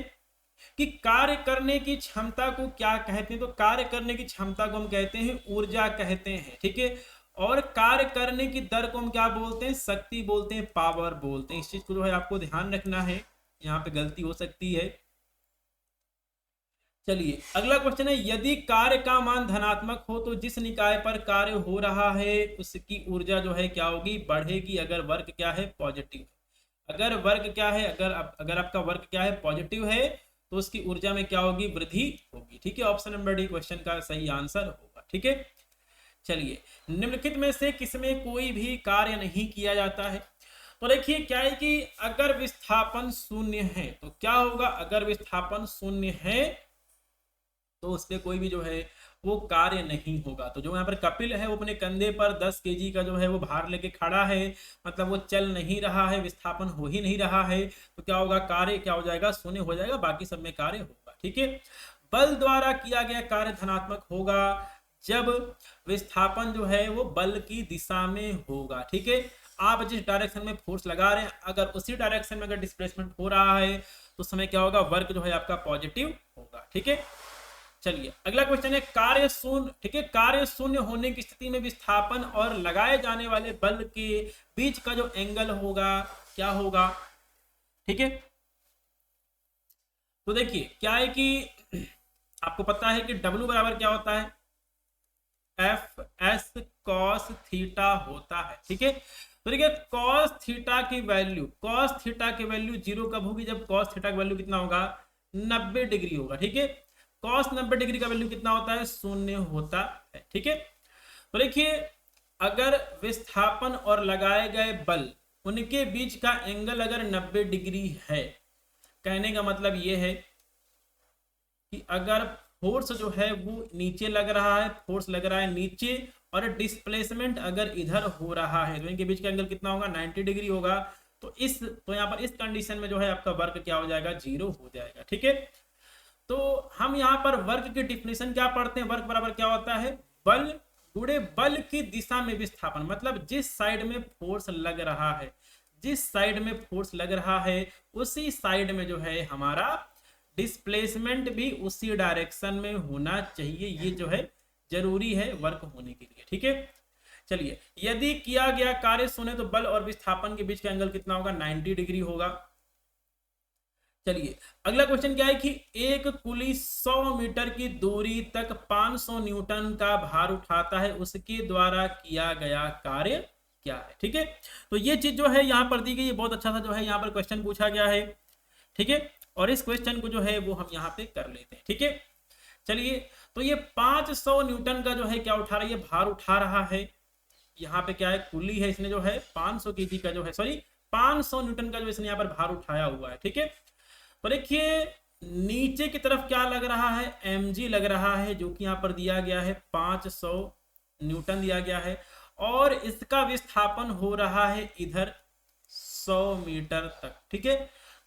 कि कार्य करने की क्षमता को क्या कहते हैं, तो कार्य करने की क्षमता को हम कहते हैं ऊर्जा कहते हैं, ठीक है। और कार्य करने की दर को हम क्या बोलते हैं, शक्ति बोलते हैं, पावर बोलते हैं। इस चीज को जो है आपको ध्यान रखना है, यहाँ पे गलती हो सकती है। चलिए अगला क्वेश्चन है, यदि कार्य का मान धनात्मक हो तो जिस निकाय पर कार्य हो रहा है उसकी ऊर्जा जो है क्या होगी, बढ़ेगी, अगर वर्क क्या है, पॉजिटिव। अगर वर्क क्या है, अगर आपका वर्क क्या है, पॉजिटिव है, तो उसकी ऊर्जा में क्या होगी, वृद्धि होगी, ठीक है। ऑप्शन नंबर डी क्वेश्चन का सही आंसर होगा, ठीक है। चलिए निम्नलिखित में से किसमें कोई भी कार्य नहीं किया जाता है, तो देखिए क्या है कि अगर विस्थापन शून्य है तो क्या होगा, अगर विस्थापन शून्य है तो उस पर कोई भी जो है वो कार्य नहीं होगा। तो जो यहाँ पर कपिल है वो अपने कंधे पर 10 केजी का जो है वो भार लेके खड़ा है, मतलब वो चल नहीं रहा है, विस्थापन हो ही नहीं रहा है, तो क्या होगा, कार्य क्या हो जाएगा, शून्य हो जाएगा, बाकी सब में कार्य होगा, ठीक है। बल द्वारा किया गया कार्य धनात्मक होगा जब विस्थापन जो है वो बल की दिशा में होगा, ठीक है। आप जिस डायरेक्शन में फोर्स लगा रहे हैं अगर उसी डायरेक्शन में अगर डिस्प्लेसमेंट हो रहा है तो उस समय क्या होगा, वर्क जो है आपका पॉजिटिव होगा, ठीक है। चलिए अगला क्वेश्चन है, कार्य शून्य, ठीक है, कार्य शून्य होने की स्थिति में विस्थापन और लगाए जाने वाले बल के बीच का जो एंगल होगा क्या होगा, ठीक है। तो देखिए क्या है कि आपको पता है कि W बराबर क्या होता है, एफ एस कॉस थीटा होता है, ठीक है। तो देखिए कॉस थीटा की वैल्यू जीरो कब होगी, जब कॉस थीटा की वैल्यू कितना होगा, 90 डिग्री होगा, ठीक है। कॉस 90 डिग्री का वैल्यू कितना होता है, शून्य होता है, ठीक है। तो देखिए अगर विस्थापन और लगाए गए बल उनके बीच का एंगल अगर 90 डिग्री है, कहने का मतलब ये है कि अगर फोर्स जो है वो नीचे लग रहा है, फोर्स लग रहा है नीचे, और डिस्प्लेसमेंट अगर इधर हो रहा है तो इनके बीच का एंगल कितना होगा, 90 डिग्री होगा। तो यहाँ पर इस कंडीशन में जो है आपका वर्क क्या हो जाएगा, जीरो हो जाएगा, ठीक है। तो हम यहाँ पर वर्क की डिफिनेशन क्या पढ़ते हैं, वर्क बराबर क्या होता है, बल गुणे बल की दिशा में विस्थापन, मतलब जिस साइड में फोर्स लग रहा है, जिस साइड में फोर्स लग रहा है उसी साइड में जो है हमारा डिस्प्लेसमेंट भी उसी डायरेक्शन में होना चाहिए, ये जो है जरूरी है वर्क होने के लिए, ठीक है। चलिए यदि किया गया कार्य शून्य तो बल और विस्थापन के बीच का एंगल कितना होगा, 90 डिग्री होगा। चलिए अगला क्वेश्चन क्या है कि एक कुली 100 मीटर की दूरी तक 500 न्यूटन का भार उठाता है, उसके द्वारा किया गया कार्य क्या है, ठीक है। तो ये चीज जो है यहाँ पर दी गई है, बहुत अच्छा सा जो है यहाँ पर क्वेश्चन पूछा गया है, ठीक है। और इस क्वेश्चन को जो है वो हम यहाँ पे कर लेते हैं, ठीक है। चलिए तो ये 500 न्यूटन का जो है क्या उठा रहा है, ये भार उठा रहा है, यहाँ पे क्या है, कुली है, इसने जो है 500 केजी का जो है 500 न्यूटन का जो इसने यहाँ पर भार उठाया हुआ है, ठीक है। तो देखिए नीचे की तरफ क्या लग रहा है, mg लग रहा है, जो कि यहाँ पर दिया गया है 500 न्यूटन दिया गया है, और इसका विस्थापन हो रहा है इधर 100 मीटर तक, ठीक है।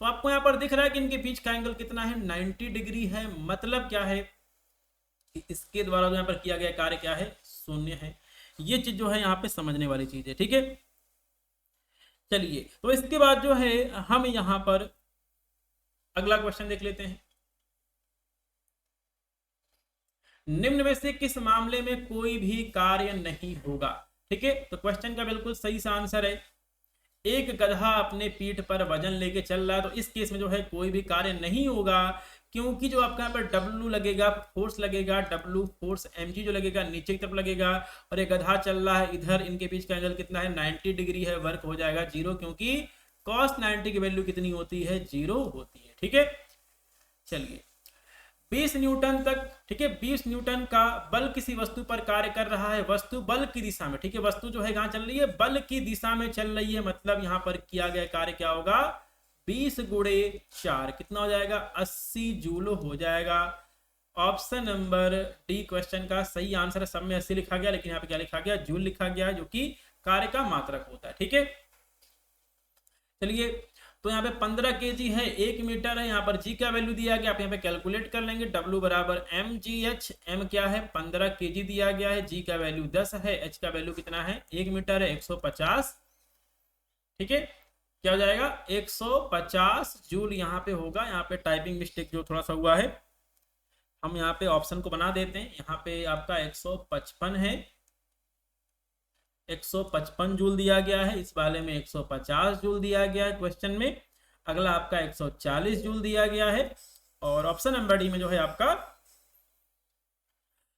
तो आपको यहाँ पर दिख रहा है कि इनके बीच का एंगल कितना है, 90 डिग्री है, मतलब क्या है कि इसके द्वारा जो यहाँ पर किया गया कार्य क्या है, शून्य है। ये चीज जो है यहाँ पे समझने वाली चीज है, ठीक है। चलिए तो इसके बाद जो है हम यहाँ पर अगला क्वेश्चन देख लेते हैं, निम्न में से किस मामले में कोई भी कार्य नहीं होगा, ठीक है। तो क्वेश्चन का बिल्कुल सही सा आंसर है, एक गधा अपने पीठ पर वजन लेके चल रहा है, तो इस केस में जो है कोई भी कार्य नहीं होगा, क्योंकि जो आपका यहाँ पर W लगेगा, फोर्स लगेगा, W फोर्स mg जो लगेगा नीचे की तरफ लगेगा, और ये गधा चल रहा है इधर, इनके बीच का एंगल कितना है 90 डिग्री है, वर्क हो जाएगा 0, क्योंकि cos 90 की वैल्यू कितनी होती है 0 होती है। ठीक है, चलिए 20 न्यूटन तक, ठीक है 20 न्यूटन का बल किसी वस्तु पर कार्य कर रहा है, वस्तु बल की दिशा में, ठीक है वस्तु जो है कहां चल रही है, बल की दिशा में चल रही है, मतलब यहां पर किया गया कार्य क्या होगा 20 गुणे 4 कितना हो जाएगा 80 जूल हो जाएगा। ऑप्शन नंबर डी क्वेश्चन का सही आंसर है। सब में 80 लिखा गया, लेकिन यहाँ पे क्या लिखा गया जूल लिखा गया, जो कि कार्य का मात्रक होता है। ठीक है, चलिए तो यहाँ पे 15 kg है, 1 मीटर है, यहाँ पर g का वैल्यू दिया गया, आप यहाँ पे कैलकुलेट कर लेंगे, W बराबर mgh, m क्या है 15 kg दिया गया है, g का वैल्यू 10 है, h का वैल्यू कितना है 1 मीटर है 150, ठीक है क्या हो जाएगा 150 जूल यहाँ पे होगा। यहाँ पे टाइपिंग मिस्टेक जो थोड़ा सा हुआ है, हम यहाँ पे ऑप्शन को बना देते हैं, यहाँ पे आपका 155 है, 155 जूल दिया गया है, इस वाले में 150 जूल दिया गया है क्वेश्चन में, अगला आपका 140 जूल दिया गया है, और ऑप्शन नंबर डी में जो है आपका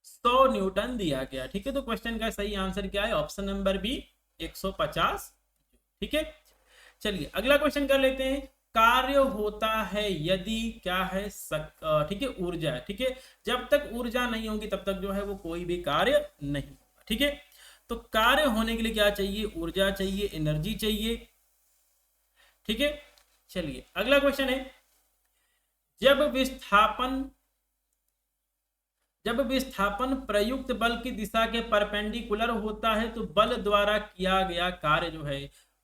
100 न्यूटन दिया गया। ठीक है, तो क्वेश्चन का सही आंसर क्या है ऑप्शन नंबर बी 150। ठीक है, चलिए अगला क्वेश्चन कर लेते हैं। कार्य होता है यदि क्या है ठीक है ऊर्जा, ठीक है जब तक ऊर्जा नहीं होगी तब तक जो है वो कोई भी कार्य नहीं होगा। ठीक है, तो कार्य होने के लिए क्या चाहिए ऊर्जा चाहिए, एनर्जी चाहिए। ठीक है, चलिए अगला क्वेश्चन है, जब विस्थापन प्रयुक्त बल की दिशा के परपेंडिकुलर होता है तो बल द्वारा किया गया कार्य जो है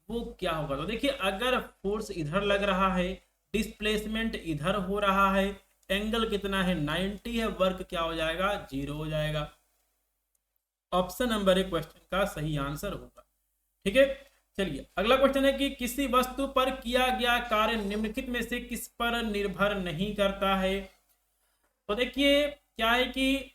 वो क्या होगा। तो देखिए अगर फोर्स इधर लग रहा है, डिस्प्लेसमेंट इधर हो रहा है, एंगल कितना है 90 है, वर्क क्या हो जाएगा 0 हो जाएगा। ऑप्शन नंबर एक क्वेश्चन का सही आंसर होगा। ठीक है, चलिए अगला क्वेश्चन है कि किसी वस्तु पर किया गया कार्य निम्नलिखित में से किस पर निर्भर नहीं करता है। तो देखिए क्या है कि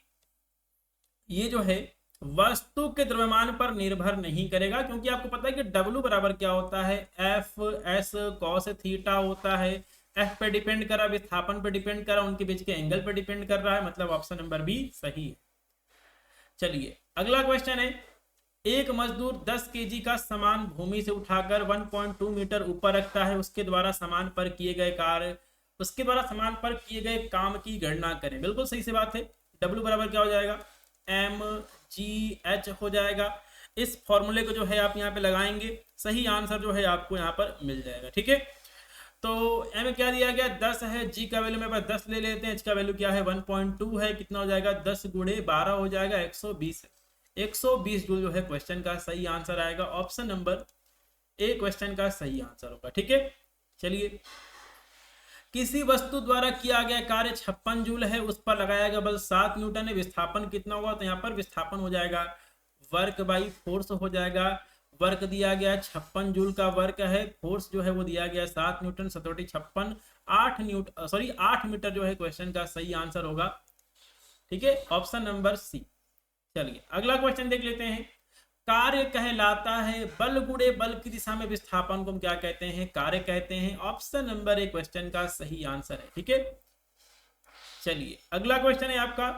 ये जो है वस्तु के द्रव्यमान पर निर्भर नहीं करेगा, क्योंकि आपको पता है कि W बराबर क्या होता है एफ एस कॉस थीटा होता है, एफ पे डिपेंड कर रहा है, विस्थापन पे डिपेंड कर रहा है, उनके बीच के एंगल पे डिपेंड कर रहा है, मतलब ऑप्शन नंबर बी सही है। चलिए अगला क्वेश्चन है, एक मजदूर 10 kg का सामान भूमि से उठाकर 1.2 मीटर ऊपर रखता है, उसके द्वारा सामान पर किए गए काम की गणना करें। बिल्कुल सही से बात है, W बराबर क्या हो जाएगा mgh हो जाएगा। इस फॉर्मूले को जो है आप यहाँ पे लगाएंगे, सही आंसर जो है आपको यहाँ पर मिल जाएगा। ठीक है, तो m क्या दिया गया 10 है, g का वैल्यू मेरे पास 10 ले लेते हैं, h का वैल्यू क्या है 1.2 है, कितना हो जाएगा 10 गुणे 12 हो जाएगा 120 120 जूल जो है क्वेश्चन का सही आंसर आएगा। ऑप्शन नंबर ए क्वेश्चन का सही आंसर होगा। ठीक है, चलिए किसी वस्तु द्वारा किया गया कार्य 56 जूल है, उस पर लगाया गया बल 7 न्यूटन है, विस्थापन कितना होगा, तो यहाँ पर विस्थापन हो जाएगा वर्क बाई फोर्स हो जाएगा। वर्क दिया गया 56 जूल का वर्क है, फोर्स जो है वो दिया गया 7 न्यूटन, 7 56 8 मीटर जो है क्वेश्चन का सही आंसर होगा। ठीक है, ऑप्शन नंबर सी। चलिए अगला क्वेश्चन देख लेते हैं। कार्य कहलाता है बल गुणे बल की दिशा में विस्थापन को हम क्या कहते हैं कार्य कहते हैं। ऑप्शन नंबर ए क्वेश्चन का सही आंसर है। ठीक है, चलिए अगला क्वेश्चन है आपका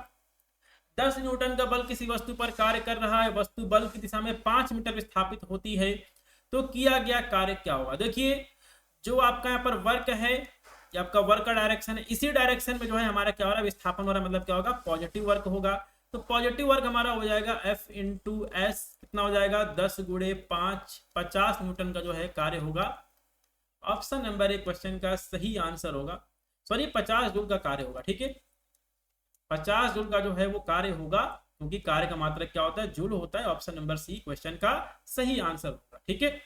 10 न्यूटन का बल किसी वस्तु पर कार्य कर रहा है, वस्तु बल की दिशा में 5 मीटर विस्थापित होती है, तो किया गया कार्य क्या होगा। देखिए जो आपका यहाँ पर वर्क है, ये आपका वर्क का डायरेक्शन है, इसी डायरेक्शन में जो है हमारा क्या हो रहा है विस्थापन हो रहा है, मतलब क्या होगा पॉजिटिव वर्क होगा। तो पॉजिटिव वर्क हमारा हो जाएगा F इंटू एस, कितना हो जाएगा 10 गुणे 5 50 न्यूटन का जो है कार्य होगा। ऑप्शन नंबर एक क्वेश्चन का सही आंसर होगा, 50 जूल का कार्य होगा। ठीक है, 50 जूल का जो है वो कार्य होगा, क्योंकि कार्य का मात्रक क्या होता है जूल होता है। ऑप्शन नंबर सी क्वेश्चन का सही आंसर होगा। ठीक है,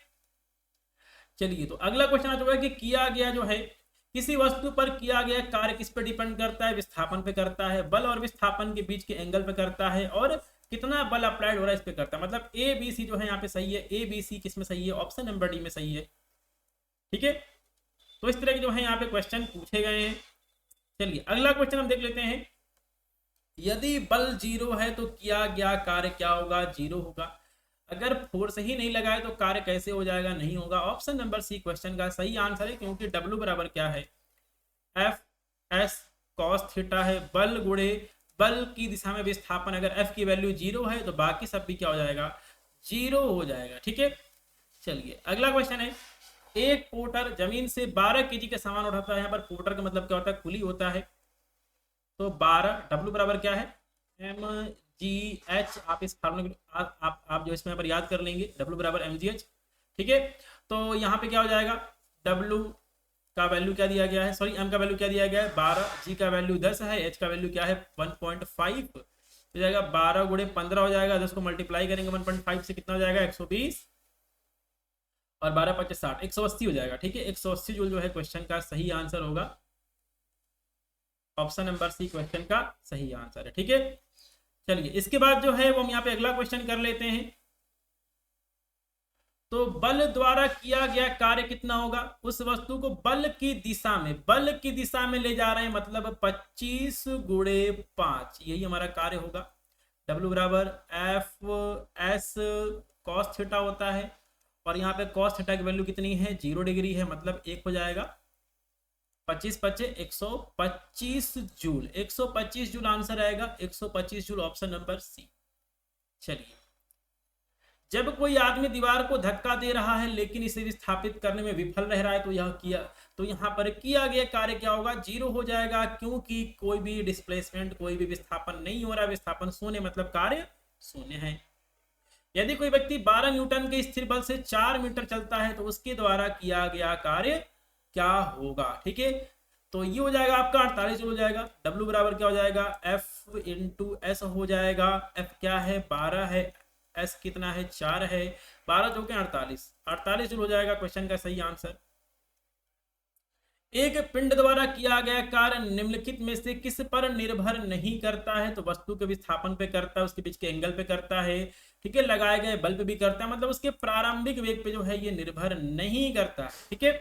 चलिए तो अगला क्वेश्चन आ चुका है कि किया गया जो है किसी वस्तु पर किया गया कार्य किस पे डिपेंड करता है, विस्थापन पे करता है, बल और विस्थापन के बीच के एंगल पे करता है, और कितना बल अप्लाइड हो रहा है इस पे करता है। मतलब ए बी सी जो है यहाँ पे सही है, ए बी सी किस में सही है ऑप्शन नंबर डी में सही है। ठीक है, तो इस तरह के जो है यहाँ पे क्वेश्चन पूछे गए हैं। चलिए अगला क्वेश्चन हम देख लेते हैं। यदि बल 0 है तो किया गया कार्य क्या होगा 0 होगा। अगर फोर्स ही नहीं लगाए तो कार्य कैसे हो जाएगा, नहीं होगा। ऑप्शन नंबर सी क्वेश्चन का सही आंसर है, क्योंकि W बराबर क्या है, एफ एस कॉस थीटा है, बल गुणे बल की दिशा में विस्थापन। अगर F की वैल्यू 0 है तो बाकी सब भी क्या हो जाएगा, 0 हो जाएगा। ठीक है, चलिए अगला क्वेश्चन है, एक पोर्टर जमीन से 12 केजी का सामान उठाता है। यहाँ पर पोर्टर का मतलब क्या होता है, कुली होता है। तो 12 W बराबर क्या है, mgh। आप इस फार्मूले आप जो इसमें यहाँ पर याद कर लेंगे, W बराबर mgh। ठीक है, तो यहाँ पे क्या हो जाएगा, W का वैल्यू क्या दिया गया है, सॉरी M का वैल्यू क्या दिया गया है 12, G का वैल्यू 10 है, H का वैल्यू क्या है 1.5। हो जाएगा 12 गुणे 15 हो जाएगा, 10 को मल्टीप्लाई करेंगे 1.5 से कितना हो जाएगा 120, और 12 25 60, 180 हो जाएगा। ठीक है, 180 जूल जो है क्वेश्चन का सही आंसर होगा। ऑप्शन नंबर सी क्वेश्चन का सही आंसर है। ठीक है, चलिए इसके बाद जो है वो हम यहाँ पे अगला क्वेश्चन कर लेते हैं। तो बल द्वारा किया गया कार्य कितना होगा, उस वस्तु को बल की दिशा में ले जा रहे हैं, मतलब 25 गुणे 5, यही हमारा कार्य होगा। W बराबर एफ एस कॉस थीटा होता है, और यहाँ पे कॉस थीटा की वैल्यू कितनी है 0 डिग्री है, मतलब 1 हो जाएगा। 25 25 125 जूल, 125 जूल आंसर आएगा, 125 जूल ऑप्शन नंबर सी। चलिए, जब कोई आदमी दीवार को धक्का दे रहा है लेकिन इसे विस्थापित करने में विफल रह रहा है, तो यहाँ पर किया गया कार्य क्या होगा, 0 हो जाएगा, क्योंकि कोई भी डिस्प्लेसमेंट, कोई भी विस्थापन नहीं हो रहा। विस्थापन शून्य मतलब कार्य शून्य है। यदि कोई व्यक्ति 12 न्यूटन के स्थिर बल से 4 मीटर चलता है तो उसके द्वारा किया गया कार्य क्या होगा। ठीक है, तो ये हो जाएगा आपका 48 हो जाएगा। W बराबर क्या हो जाएगा, F इंटू एस हो जाएगा। F क्या है 12 है, S कितना है 4 है, 12 चौके 48, 48 जूल हो जाएगा क्वेश्चन का सही आंसर। एक पिंड द्वारा किया गया कार्य निम्नलिखित में से किस पर निर्भर नहीं करता है, तो वस्तु के विस्थापन पे करता है, उसके बीच के एंगल पे करता है। ठीक है, लगाए गए बल पे भी करता है, मतलब उसके प्रारंभिक वेग पे जो है ये निर्भर नहीं करता। ठीक है,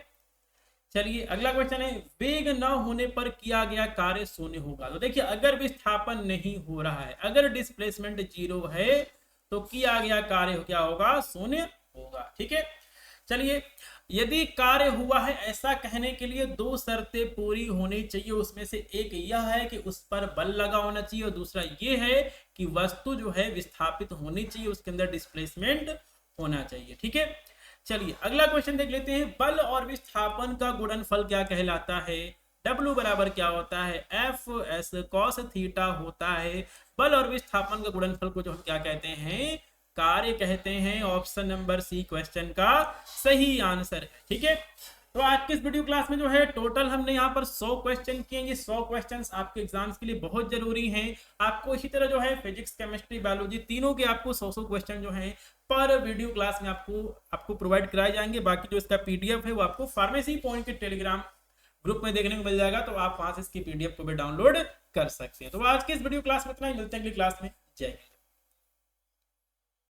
चलिए अगला क्वेश्चन है, वेग न होने पर किया गया कार्य शून्य होगा। तो देखिए, अगर विस्थापन नहीं हो रहा है, अगर डिस्प्लेसमेंट 0 है, तो किया गया कार्य क्या होगा, शून्य होगा। ठीक है, चलिए यदि कार्य हुआ है, ऐसा कहने के लिए 2 शर्तें पूरी होनी चाहिए। उसमें से एक यह है कि उस पर बल लगा होना चाहिए, और दूसरा ये है कि वस्तु जो है विस्थापित होनी चाहिए, उसके अंदर डिस्प्लेसमेंट होना चाहिए। ठीक है, चलिए अगला क्वेश्चन देख लेते हैं। बल और विस्थापन का गुणनफल क्या कहलाता है। W बराबर क्या होता है, एफ एस कॉस थीटा होता है। बल और विस्थापन का गुणनफल को जो हम क्या कहते हैं, कार्य कहते हैं। ऑप्शन नंबर सी क्वेश्चन का सही आंसर है। ठीक है, तो आज के इस वीडियो क्लास में जो है टोटल हमने यहाँ पर 100 क्वेश्चन किए। ये 100 क्वेश्चंस आपके एग्जाम्स के लिए बहुत जरूरी हैं। आपको इसी तरह जो है फिजिक्स, केमिस्ट्री, बायोलॉजी तीनों के आपको 100 क्वेश्चन जो है पर वीडियो क्लास में आपको प्रोवाइड कराए जाएंगे। बाकी जो इसका PDF है वो आपको फार्मेसी पॉइंट के टेलीग्राम ग्रुप में देखने को मिल जाएगा, तो आप वहां से इसकी PDF को भी डाउनलोड कर सकते हैं। तो आज के इस वीडियो क्लास में इतना ही, मिलते हैं अगली क्लास में। जय हिंद।